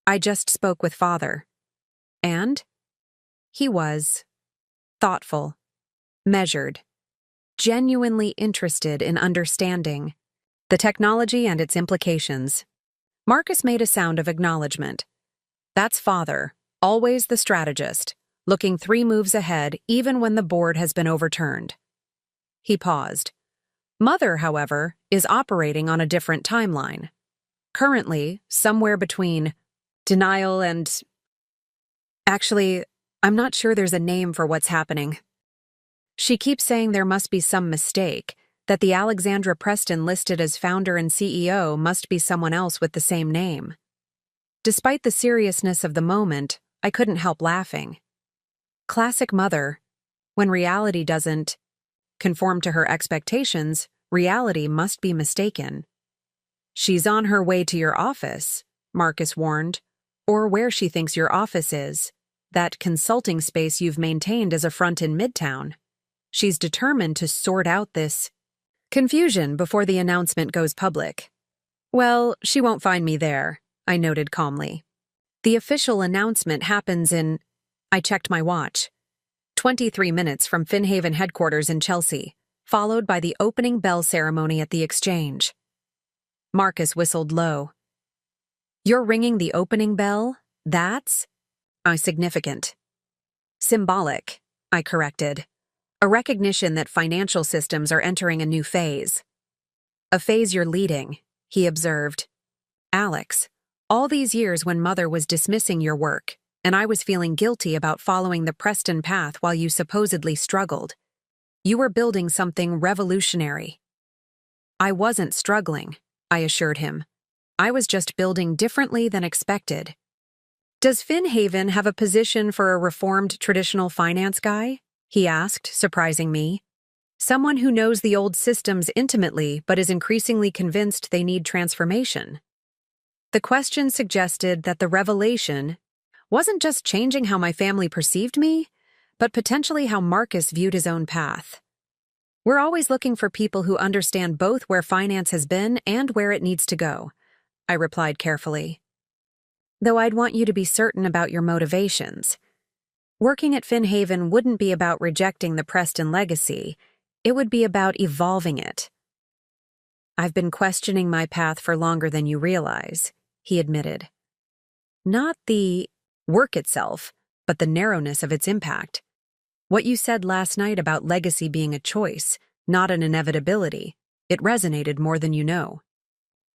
"I just spoke with father." And? He was thoughtful, measured, genuinely interested in understanding the technology and its implications. Marcus made a sound of acknowledgement. That's father, always the strategist, looking 3 moves ahead even when the board has been overturned. He paused. Mother, however, is operating on a different timeline. Currently, somewhere between denial and... Actually, I'm not sure there's a name for what's happening. She keeps saying there must be some mistake, that the Alexandra Preston listed as founder and CEO must be someone else with the same name. Despite the seriousness of the moment, I couldn't help laughing. Classic mother. When reality doesn't conform to her expectations, reality must be mistaken. "She's on her way to your office," Marcus warned, "or where she thinks your office is, that consulting space you've maintained as a front in Midtown. She's determined to sort out this confusion before the announcement goes public." "Well, she won't find me there," I noted calmly. "The official announcement happens in..." I checked my watch. 23 minutes from Finhaven headquarters in Chelsea, followed by the opening bell ceremony at the exchange. Marcus whistled low. "You're ringing the opening bell? That's..." Significant. "Symbolic," I corrected. "A recognition that financial systems are entering a new phase." "A phase you're leading," he observed. "Alex, all these years when Mother was dismissing your work, and I was feeling guilty about following the Preston path while you supposedly struggled, you were building something revolutionary." "I wasn't struggling," I assured him. "I was just building differently than expected." "Does Finhaven have a position for a reformed traditional finance guy?" he asked, surprising me. "Someone who knows the old systems intimately but is increasingly convinced they need transformation." The question suggested that the revelation wasn't just changing how my family perceived me, but potentially how Marcus viewed his own path. "We're always looking for people who understand both where finance has been and where it needs to go," I replied carefully. "Though I'd want you to be certain about your motivations. Working at Finhaven wouldn't be about rejecting the Preston legacy, it would be about evolving it." "I've been questioning my path for longer than you realize," he admitted. "Not the work itself, but the narrowness of its impact. What you said last night about legacy being a choice, not an inevitability, it resonated more than you know."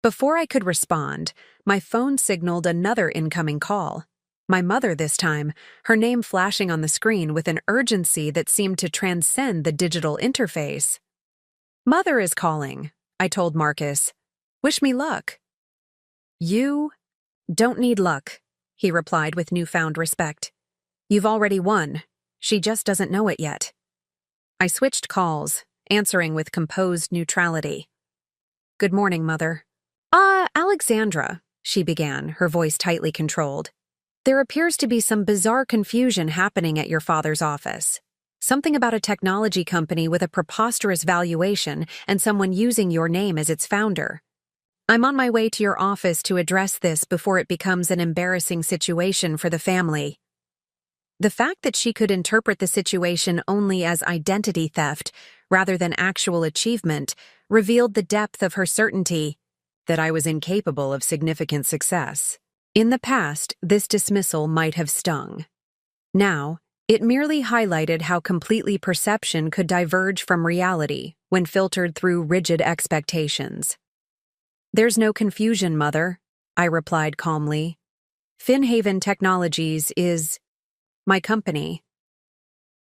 Before I could respond, my phone signaled another incoming call. My mother this time, her name flashing on the screen with an urgency that seemed to transcend the digital interface. "Mother is calling," I told Marcus. "Wish me luck." "You don't need luck," he replied with newfound respect. "You've already won. She just doesn't know it yet." I switched calls, answering with composed neutrality. "Good morning, Mother." Alexandra," she began, her voice tightly controlled. "There appears to be some bizarre confusion happening at your father's office. Something about a technology company with a preposterous valuation and someone using your name as its founder. I'm on my way to your office to address this before it becomes an embarrassing situation for the family." The fact that she could interpret the situation only as identity theft rather than actual achievement revealed the depth of her certainty that I was incapable of significant success. In the past, this dismissal might have stung. Now, it merely highlighted how completely perception could diverge from reality when filtered through rigid expectations. "There's no confusion, Mother," I replied calmly. "Finhaven Technologies is my company.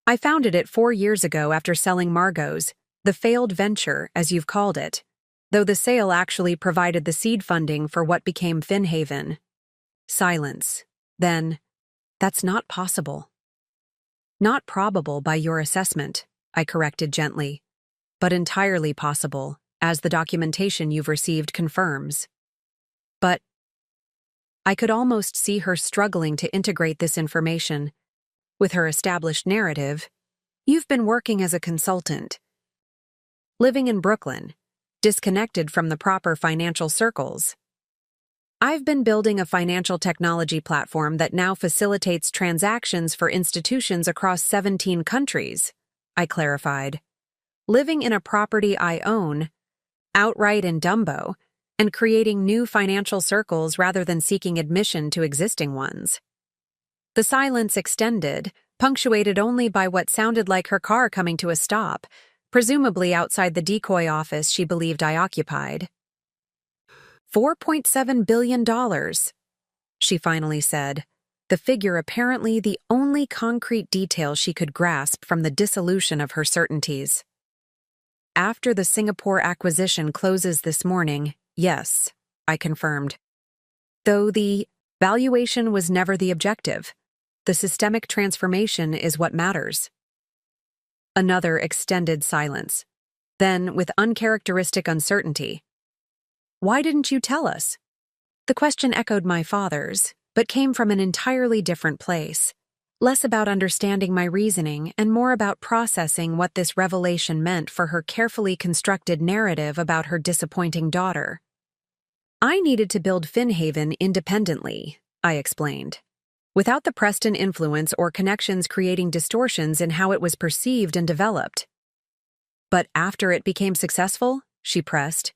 I founded it 4 years ago after selling Margot's, the failed venture, as you've called it. though the sale actually provided the seed funding for what became Finhaven. Silence. Then, that's not possible. Not probable by your assessment, I corrected gently, but entirely possible, as the documentation you've received confirms. But I could almost see her struggling to integrate this information. With her established narrative, you've been working as a consultant, living in Brooklyn, disconnected from the proper financial circles. I've been building a financial technology platform that now facilitates transactions for institutions across 17 countries, I clarified. Living in a property I own, outright in Dumbo, and creating new financial circles rather than seeking admission to existing ones. The silence extended, punctuated only by what sounded like her car coming to a stop, presumably outside the decoy office she believed I occupied. $4.7 billion, she finally said, the figure apparently the only concrete detail she could grasp from the dissolution of her certainties. After the Singapore acquisition closes this morning, yes, I confirmed. Though the valuation was never the objective, the systemic transformation is what matters. Another extended silence. Then, with uncharacteristic uncertainty, "Why didn't you tell us?" The question echoed my father's, but came from an entirely different place. Less about understanding my reasoning and more about processing what this revelation meant for her carefully constructed narrative about her disappointing daughter. I needed to build Finhaven independently, I explained, without the Preston influence or connections creating distortions in how it was perceived and developed. But after it became successful, she pressed,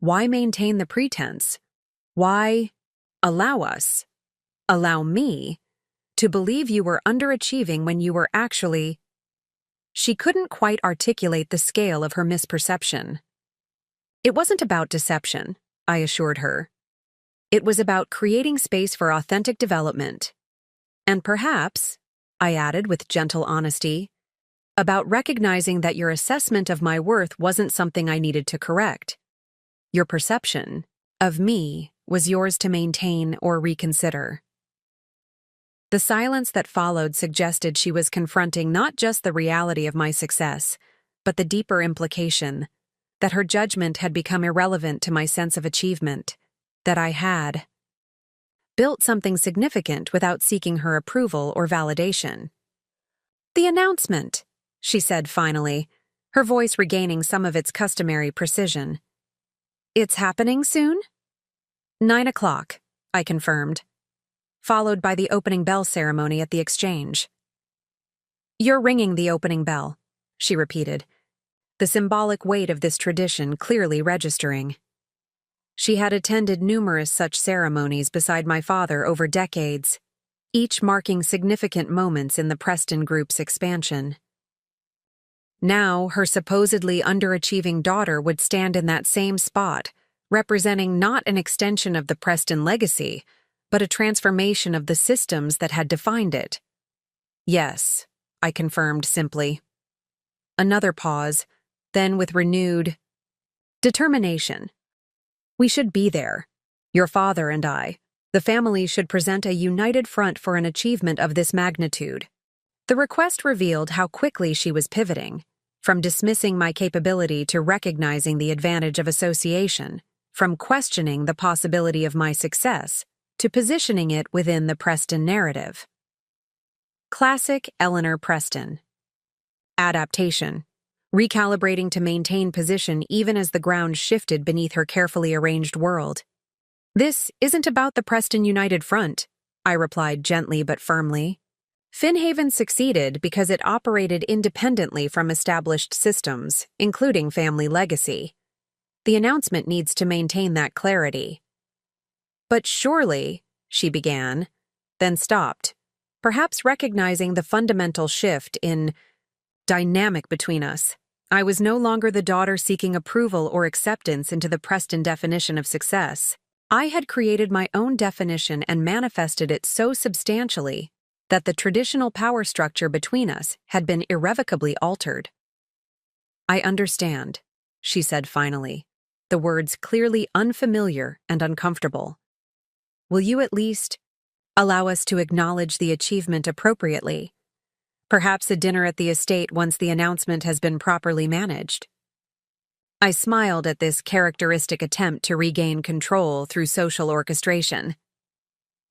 why maintain the pretense? Why allow me, to believe you were underachieving when you were actually... She couldn't quite articulate the scale of her misperception. It wasn't about deception, I assured her. It was about creating space for authentic development. And perhaps, I added with gentle honesty, about recognizing that your assessment of my worth wasn't something I needed to correct. Your perception of me was yours to maintain or reconsider. The silence that followed suggested she was confronting not just the reality of my success, but the deeper implication that her judgment had become irrelevant to my sense of achievement, that I had built something significant without seeking her approval or validation. The announcement, she said finally, her voice regaining some of its customary precision. It's happening soon? 9 o'clock, I confirmed, followed by the opening bell ceremony at the exchange. You're ringing the opening bell, she repeated, the symbolic weight of this tradition clearly registering. She had attended numerous such ceremonies beside my father over decades, each marking significant moments in the Preston Group's expansion. Now, her supposedly underachieving daughter would stand in that same spot, representing not an extension of the Preston legacy, but a transformation of the systems that had defined it. Yes, I confirmed simply. Another pause, then with renewed determination. We should be there. Your father and I. The family should present a united front for an achievement of this magnitude. The request revealed how quickly she was pivoting, from dismissing my capability to recognizing the advantage of association, from questioning the possibility of my success to positioning it within the Preston narrative. Classic Eleanor Preston. Adaptation. Recalibrating to maintain position even as the ground shifted beneath her carefully arranged world. This isn't about the Preston United Front, I replied gently but firmly. Finhaven succeeded because it operated independently from established systems, including family legacy. The announcement needs to maintain that clarity. But surely, she began, then stopped, perhaps recognizing the fundamental shift in dynamic between us. I was no longer the daughter seeking approval or acceptance into the Preston definition of success. I had created my own definition and manifested it so substantially that the traditional power structure between us had been irrevocably altered. I understand, she said finally. the words clearly unfamiliar and uncomfortable. Will you at least allow us to acknowledge the achievement appropriately? Perhaps a dinner at the estate once the announcement has been properly managed. I smiled at this characteristic attempt to regain control through social orchestration.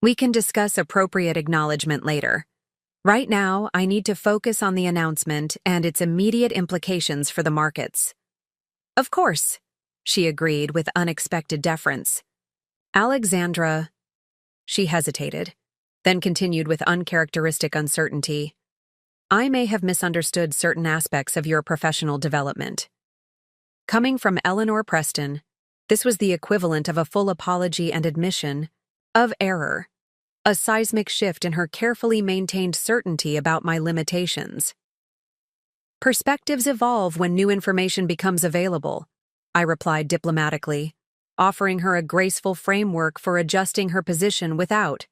We can discuss appropriate acknowledgement later. Right now, I need to focus on the announcement and its immediate implications for the markets. Of course, she agreed with unexpected deference. Alexandra. She hesitated, then continued with uncharacteristic uncertainty. I may have misunderstood certain aspects of your professional development. Coming from Eleanor Preston, this was the equivalent of a full apology and admission of error, a seismic shift in her carefully maintained certainty about my limitations. Perspectives evolve when new information becomes available, I replied diplomatically, offering her a graceful framework for adjusting her position without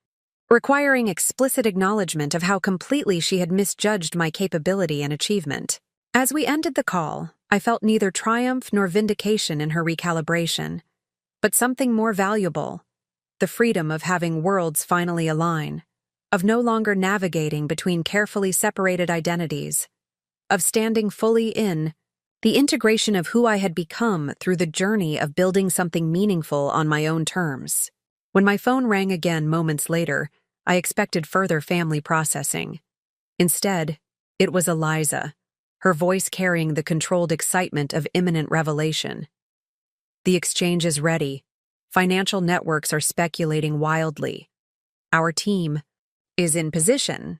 requiring explicit acknowledgement of how completely she had misjudged my capability and achievement. As we ended the call, I felt neither triumph nor vindication in her recalibration, but something more valuable, the freedom of having worlds finally align, of no longer navigating between carefully separated identities, of standing fully in the integration of who I had become through the journey of building something meaningful on my own terms. When my phone rang again moments later, I expected further family processing. Instead, it was Eliza, her voice carrying the controlled excitement of imminent revelation. The exchange is ready. Financial networks are speculating wildly. Our team is in position.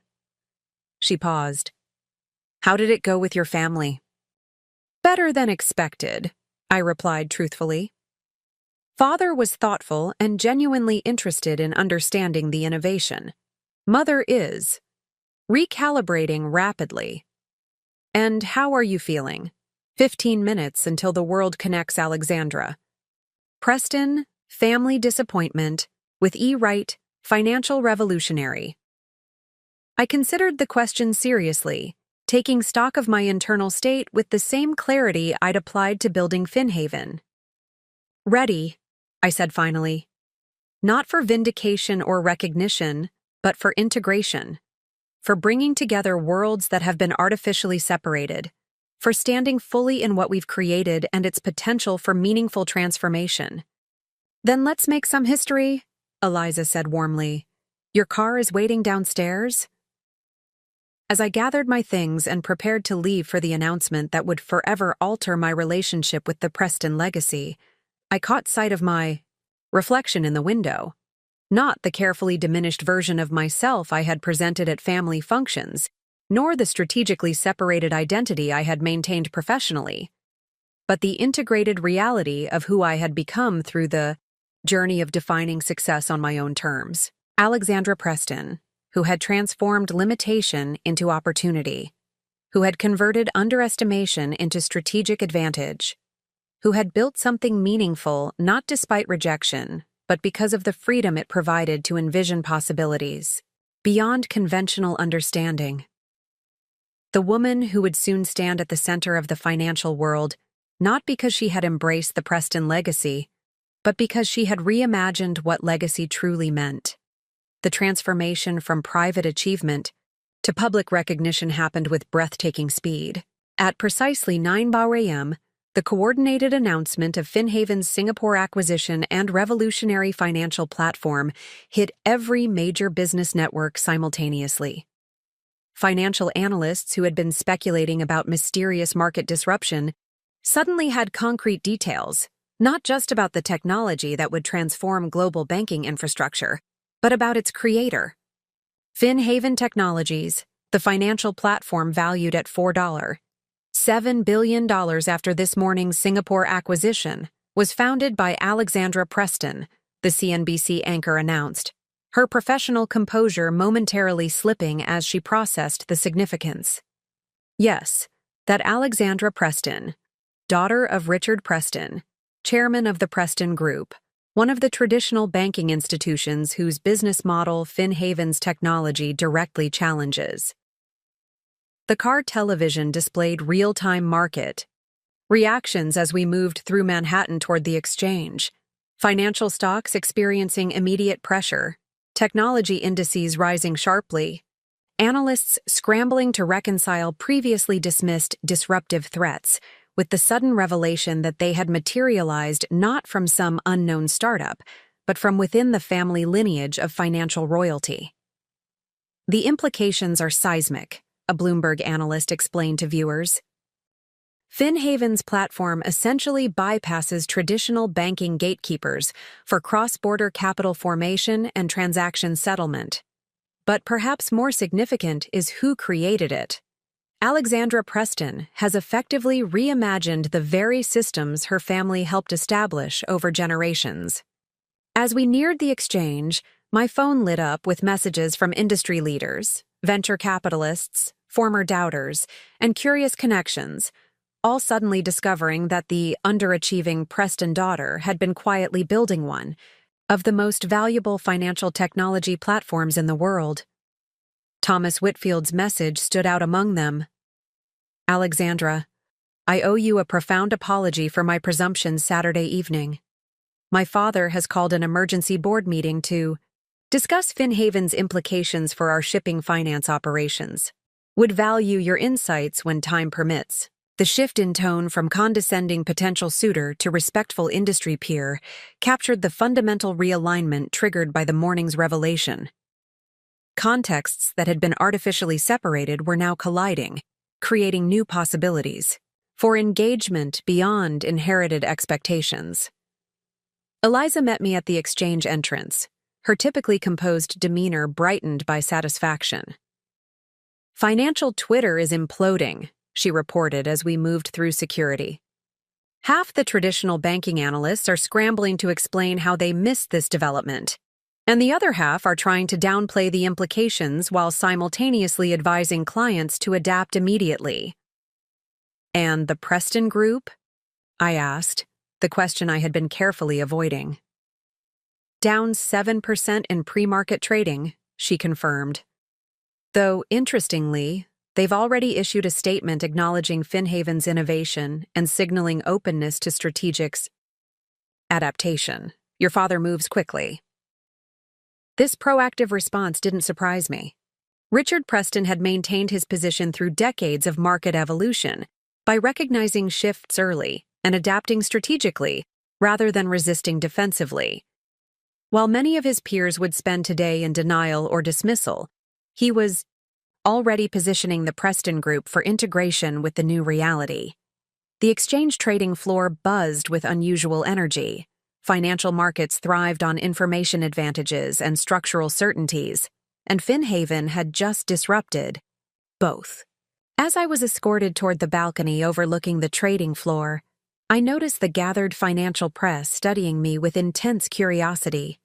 She paused. How did it go with your family? Better than expected, I replied truthfully. Father was thoughtful and genuinely interested in understanding the innovation. Mother is recalibrating rapidly. And how are you feeling? 15 minutes until the world connects, Alexandra. Preston, family disappointment, with E. Wright, financial revolutionary. I considered the question seriously, taking stock of my internal state with the same clarity I'd applied to building Finhaven. Ready, I said finally. Not for vindication or recognition, but for integration. For bringing together worlds that have been artificially separated, for standing fully in what we've created and its potential for meaningful transformation. Then let's make some history, Eliza said warmly. Your car is waiting downstairs? As I gathered my things and prepared to leave for the announcement that would forever alter my relationship with the Preston legacy, I caught sight of my reflection in the window. Not the carefully diminished version of myself I had presented at family functions, nor the strategically separated identity I had maintained professionally, but the integrated reality of who I had become through the journey of defining success on my own terms. Alexandra Preston, who had transformed limitation into opportunity, who had converted underestimation into strategic advantage, who had built something meaningful not despite rejection, but because of the freedom it provided to envision possibilities beyond conventional understanding. The woman who would soon stand at the center of the financial world, not because she had embraced the Preston legacy, but because she had reimagined what legacy truly meant. The transformation from private achievement to public recognition happened with breathtaking speed. At precisely 9 a.m., the coordinated announcement of Finhaven's Singapore acquisition and revolutionary financial platform hit every major business network simultaneously. Financial analysts who had been speculating about mysterious market disruption suddenly had concrete details, not just about the technology that would transform global banking infrastructure, but about its creator. Finhaven Technologies, the financial platform valued at $7 billion after this morning's Singapore acquisition, was founded by Alexandra Preston, the CNBC anchor announced, her professional composure momentarily slipping as she processed the significance. Yes, that Alexandra Preston, daughter of Richard Preston, chairman of the Preston Group, one of the traditional banking institutions whose business model Finhaven's technology directly challenges. The car television displayed real-time market Reactions as we moved through Manhattan toward the exchange. Financial stocks experiencing immediate pressure. Technology indices rising sharply. Analysts scrambling to reconcile previously dismissed disruptive threats with the sudden revelation that they had materialized not from some unknown startup, but from within the family lineage of financial royalty. The implications are seismic, a Bloomberg analyst explained to viewers. FinHaven's platform essentially bypasses traditional banking gatekeepers for cross-border capital formation and transaction settlement. But perhaps more significant is who created it. Alexandra Preston has effectively reimagined the very systems her family helped establish over generations. As we neared the exchange, my phone lit up with messages from industry leaders, venture capitalists, former doubters, and curious connections, all suddenly discovering that the underachieving Preston daughter had been quietly building one of the most valuable financial technology platforms in the world. Thomas Whitfield's message stood out among them. Alexandra, I owe you a profound apology for my presumptions Saturday evening. My father has called an emergency board meeting to discuss FinHaven's implications for our shipping finance operations. Would value your insights when time permits. The shift in tone from condescending potential suitor to respectful industry peer captured the fundamental realignment triggered by the morning's revelation. Contexts that had been artificially separated were now colliding, creating new possibilities for engagement beyond inherited expectations. Eliza met me at the exchange entrance, her typically composed demeanor brightened by satisfaction. Financial Twitter is imploding, she reported as we moved through security. Half the traditional banking analysts are scrambling to explain how they missed this development, and the other half are trying to downplay the implications while simultaneously advising clients to adapt immediately. And the Preston Group? I asked, the question I had been carefully avoiding. Down 7% in pre-market trading, she confirmed. Though, interestingly, they've already issued a statement acknowledging FinHaven's innovation and signaling openness to strategics. Adaptation. Your father moves quickly. This proactive response didn't surprise me. Richard Preston had maintained his position through decades of market evolution by recognizing shifts early and adapting strategically rather than resisting defensively. While many of his peers would spend today in denial or dismissal, he was already positioning the Preston Group for integration with the new reality. The exchange trading floor buzzed with unusual energy. Financial markets thrived on information advantages and structural certainties, and FinHaven had just disrupted both. As I was escorted toward the balcony overlooking the trading floor, I noticed the gathered financial press studying me with intense curiosity,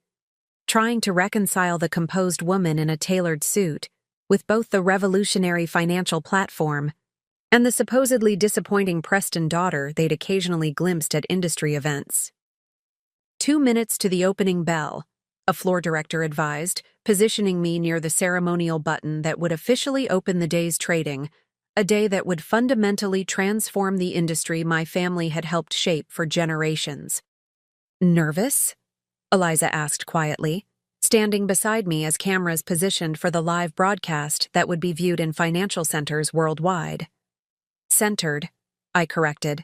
trying to reconcile the composed woman in a tailored suit with both the revolutionary financial platform and the supposedly disappointing Preston daughter they'd occasionally glimpsed at industry events. 2 minutes to the opening bell, a floor director advised, positioning me near the ceremonial button that would officially open the day's trading, a day that would fundamentally transform the industry my family had helped shape for generations. Nervous? Eliza asked quietly, standing beside me as cameras positioned for the live broadcast that would be viewed in financial centers worldwide. Centered, I corrected.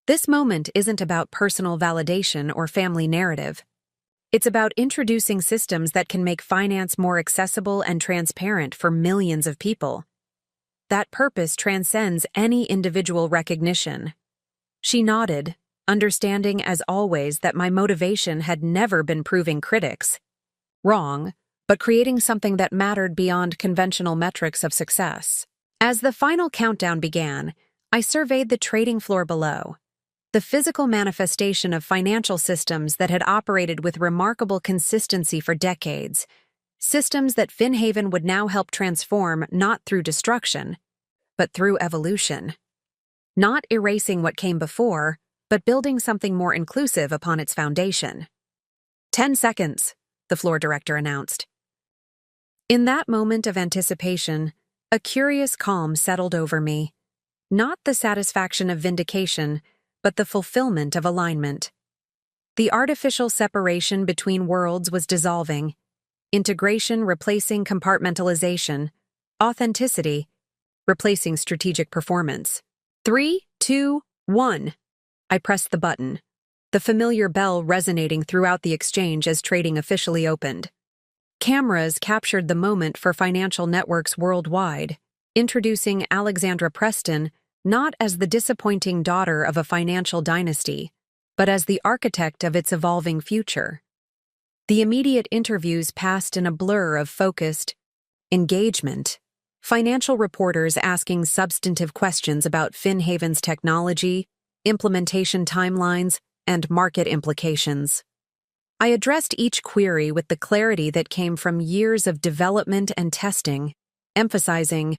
This moment isn't about personal validation or family narrative. It's about introducing systems that can make finance more accessible and transparent for millions of people. That purpose transcends any individual recognition. She nodded, understanding as always that my motivation had never been proving critics wrong, but creating something that mattered beyond conventional metrics of success. As the final countdown began, I surveyed the trading floor below. The physical manifestation of financial systems that had operated with remarkable consistency for decades, systems that FinHaven would now help transform not through destruction, but through evolution. Not erasing what came before, but building something more inclusive upon its foundation. 10 seconds, the floor director announced. In that moment of anticipation, a curious calm settled over me. Not the satisfaction of vindication, but the fulfillment of alignment. The artificial separation between worlds was dissolving, integration replacing compartmentalization, authenticity replacing strategic performance. 3, 2, 1. I pressed the button, the familiar bell resonating throughout the exchange as trading officially opened. Cameras captured the moment for financial networks worldwide, introducing Alexandra Preston not as the disappointing daughter of a financial dynasty, but as the architect of its evolving future. The immediate interviews passed in a blur of focused engagement. Financial reporters asking substantive questions about Finhaven's technology, implementation timelines, and market implications. I addressed each query with the clarity that came from years of development and testing, emphasizing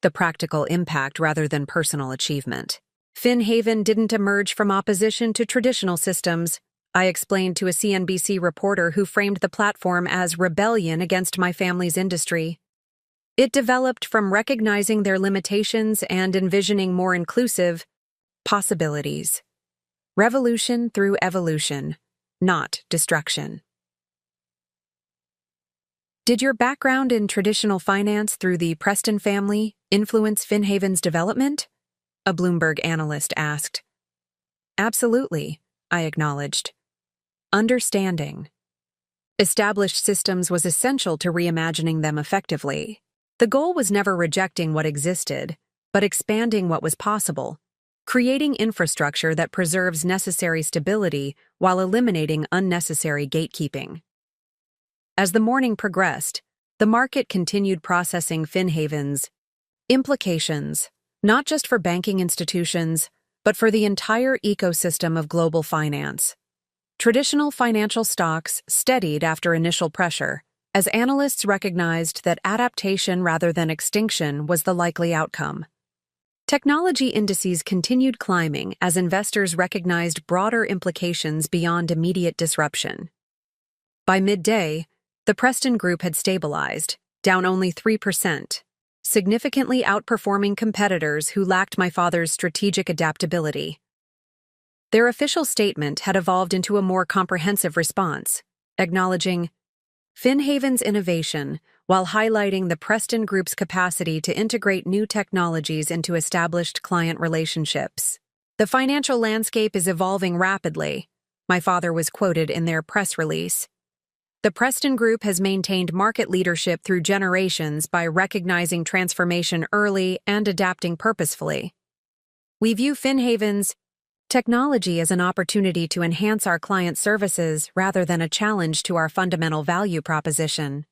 the practical impact rather than personal achievement. Finhaven didn't emerge from opposition to traditional systems, I explained to a CNBC reporter who framed the platform as rebellion against my family's industry. It developed from recognizing their limitations and envisioning more inclusive possibilities. Revolution through evolution, not destruction. Did your background in traditional finance through the Preston family influence Finhaven's development? A Bloomberg analyst asked. Absolutely, I acknowledged. Understanding established systems was essential to reimagining them effectively. The goal was never rejecting what existed, but expanding what was possible, creating infrastructure that preserves necessary stability while eliminating unnecessary gatekeeping. As the morning progressed, the market continued processing Finhaven's implications, not just for banking institutions, but for the entire ecosystem of global finance. Traditional financial stocks steadied after initial pressure, as analysts recognized that adaptation rather than extinction was the likely outcome. Technology indices continued climbing as investors recognized broader implications beyond immediate disruption. By midday, the Preston Group had stabilized, down only 3%, significantly outperforming competitors who lacked my father's strategic adaptability. Their official statement had evolved into a more comprehensive response, acknowledging Finhaven's innovation while highlighting the Preston Group's capacity to integrate new technologies into established client relationships. The financial landscape is evolving rapidly, my father was quoted in their press release. The Preston Group has maintained market leadership through generations by recognizing transformation early and adapting purposefully. We view Finhaven's technology as an opportunity to enhance our client services rather than a challenge to our fundamental value proposition.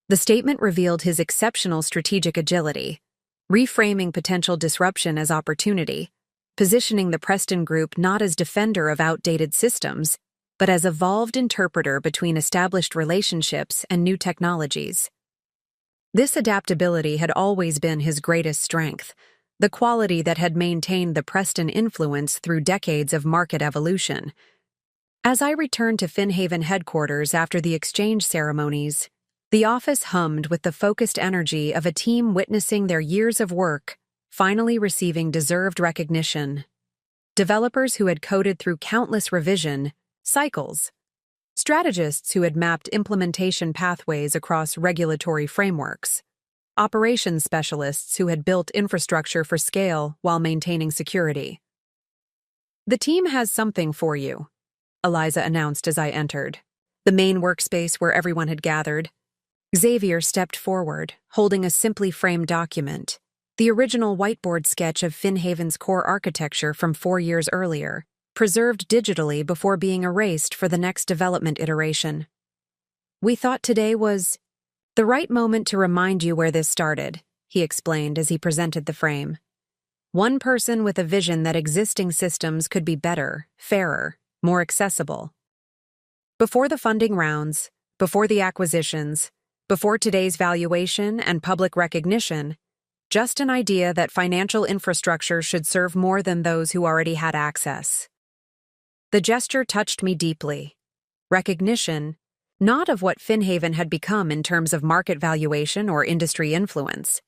The statement revealed his exceptional strategic agility, reframing potential disruption as opportunity, positioning the Preston Group not as defender of outdated systems, but as evolved interpreter between established relationships and new technologies. This adaptability had always been his greatest strength, the quality that had maintained the Preston influence through decades of market evolution. As I returned to Finhaven headquarters after the exchange ceremonies, the office hummed with the focused energy of a team witnessing their years of work finally receiving deserved recognition. Developers who had coded through countless revision cycles, strategists who had mapped implementation pathways across regulatory frameworks, operations specialists who had built infrastructure for scale while maintaining security. The team has something for you, Eliza announced as I entered. The main workspace where everyone had gathered. Xavier stepped forward, holding a simply framed document, the original whiteboard sketch of Finhaven's core architecture from 4 years earlier, preserved digitally before being erased for the next development iteration. We thought today was the right moment to remind you where this started, he explained as he presented the frame. One person with a vision that existing systems could be better, fairer, more accessible. Before the funding rounds, before the acquisitions, before today's valuation and public recognition, just an idea that financial infrastructure should serve more than those who already had access. The gesture touched me deeply. Recognition, not of what Finhaven had become in terms of market valuation or industry influence,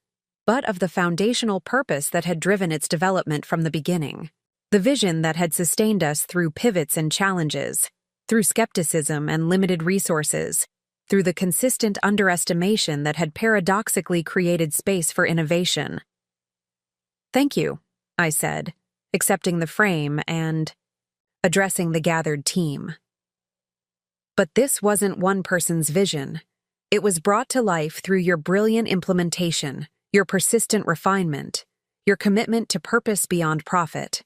but of the foundational purpose that had driven its development from the beginning. The vision that had sustained us through pivots and challenges, through skepticism and limited resources, through the consistent underestimation that had paradoxically created space for innovation. "Thank you," I said, accepting the frame and addressing the gathered team. But this wasn't one person's vision. It was brought to life through your brilliant implementation, your persistent refinement, your commitment to purpose beyond profit.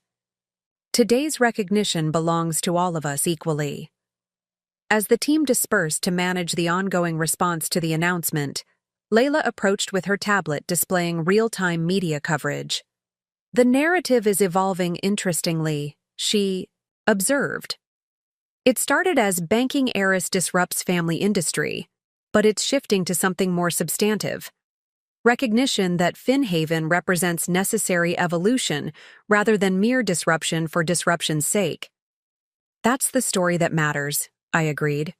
Today's recognition belongs to all of us equally. As the team dispersed to manage the ongoing response to the announcement, Layla approached with her tablet displaying real-time media coverage. "The narrative is evolving interestingly," she observed. "It started as banking heiress disrupts family industry, but it's shifting to something more substantive. Recognition that Finhaven represents necessary evolution rather than mere disruption for disruption's sake." "That's the story that matters," I agreed.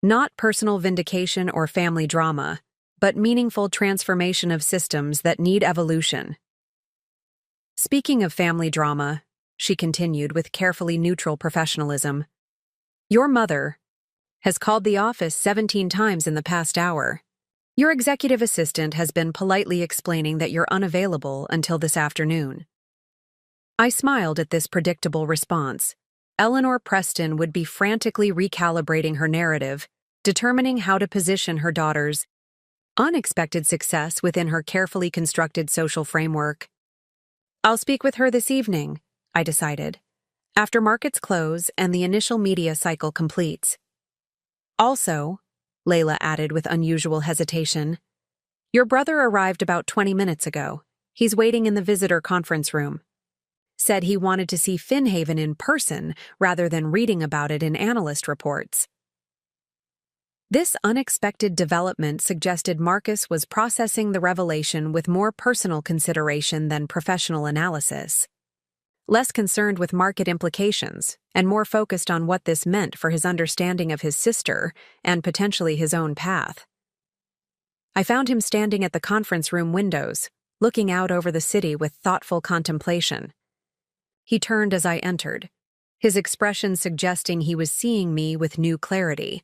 "Not personal vindication or family drama, but meaningful transformation of systems that need evolution." "Speaking of family drama," she continued with carefully neutral professionalism, "your mother has called the office 17 times in the past hour. Your executive assistant has been politely explaining that you're unavailable until this afternoon." I smiled at this predictable response. Eleanor Preston would be frantically recalibrating her narrative, determining how to position her daughter's unexpected success within her carefully constructed social framework. "I'll speak with her this evening," I decided, "after markets close and the initial media cycle completes." "Also," Layla added with unusual hesitation, "your brother arrived about 20 minutes ago. He's waiting in the visitor conference room. Said he wanted to see Finhaven in person rather than reading about it in analyst reports." This unexpected development suggested Marcus was processing the revelation with more personal consideration than professional analysis. Less concerned with market implications, and more focused on what this meant for his understanding of his sister and potentially his own path. I found him standing at the conference room windows, looking out over the city with thoughtful contemplation. He turned as I entered, his expression suggesting he was seeing me with new clarity.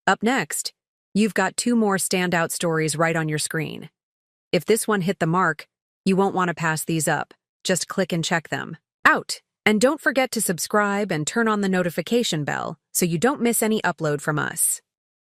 "Up next, you've got 2 more standout stories right on your screen. If this one hit the mark, you won't want to pass these up. Just click and check them out. And don't forget to subscribe and turn on the notification bell so you don't miss any upload from us."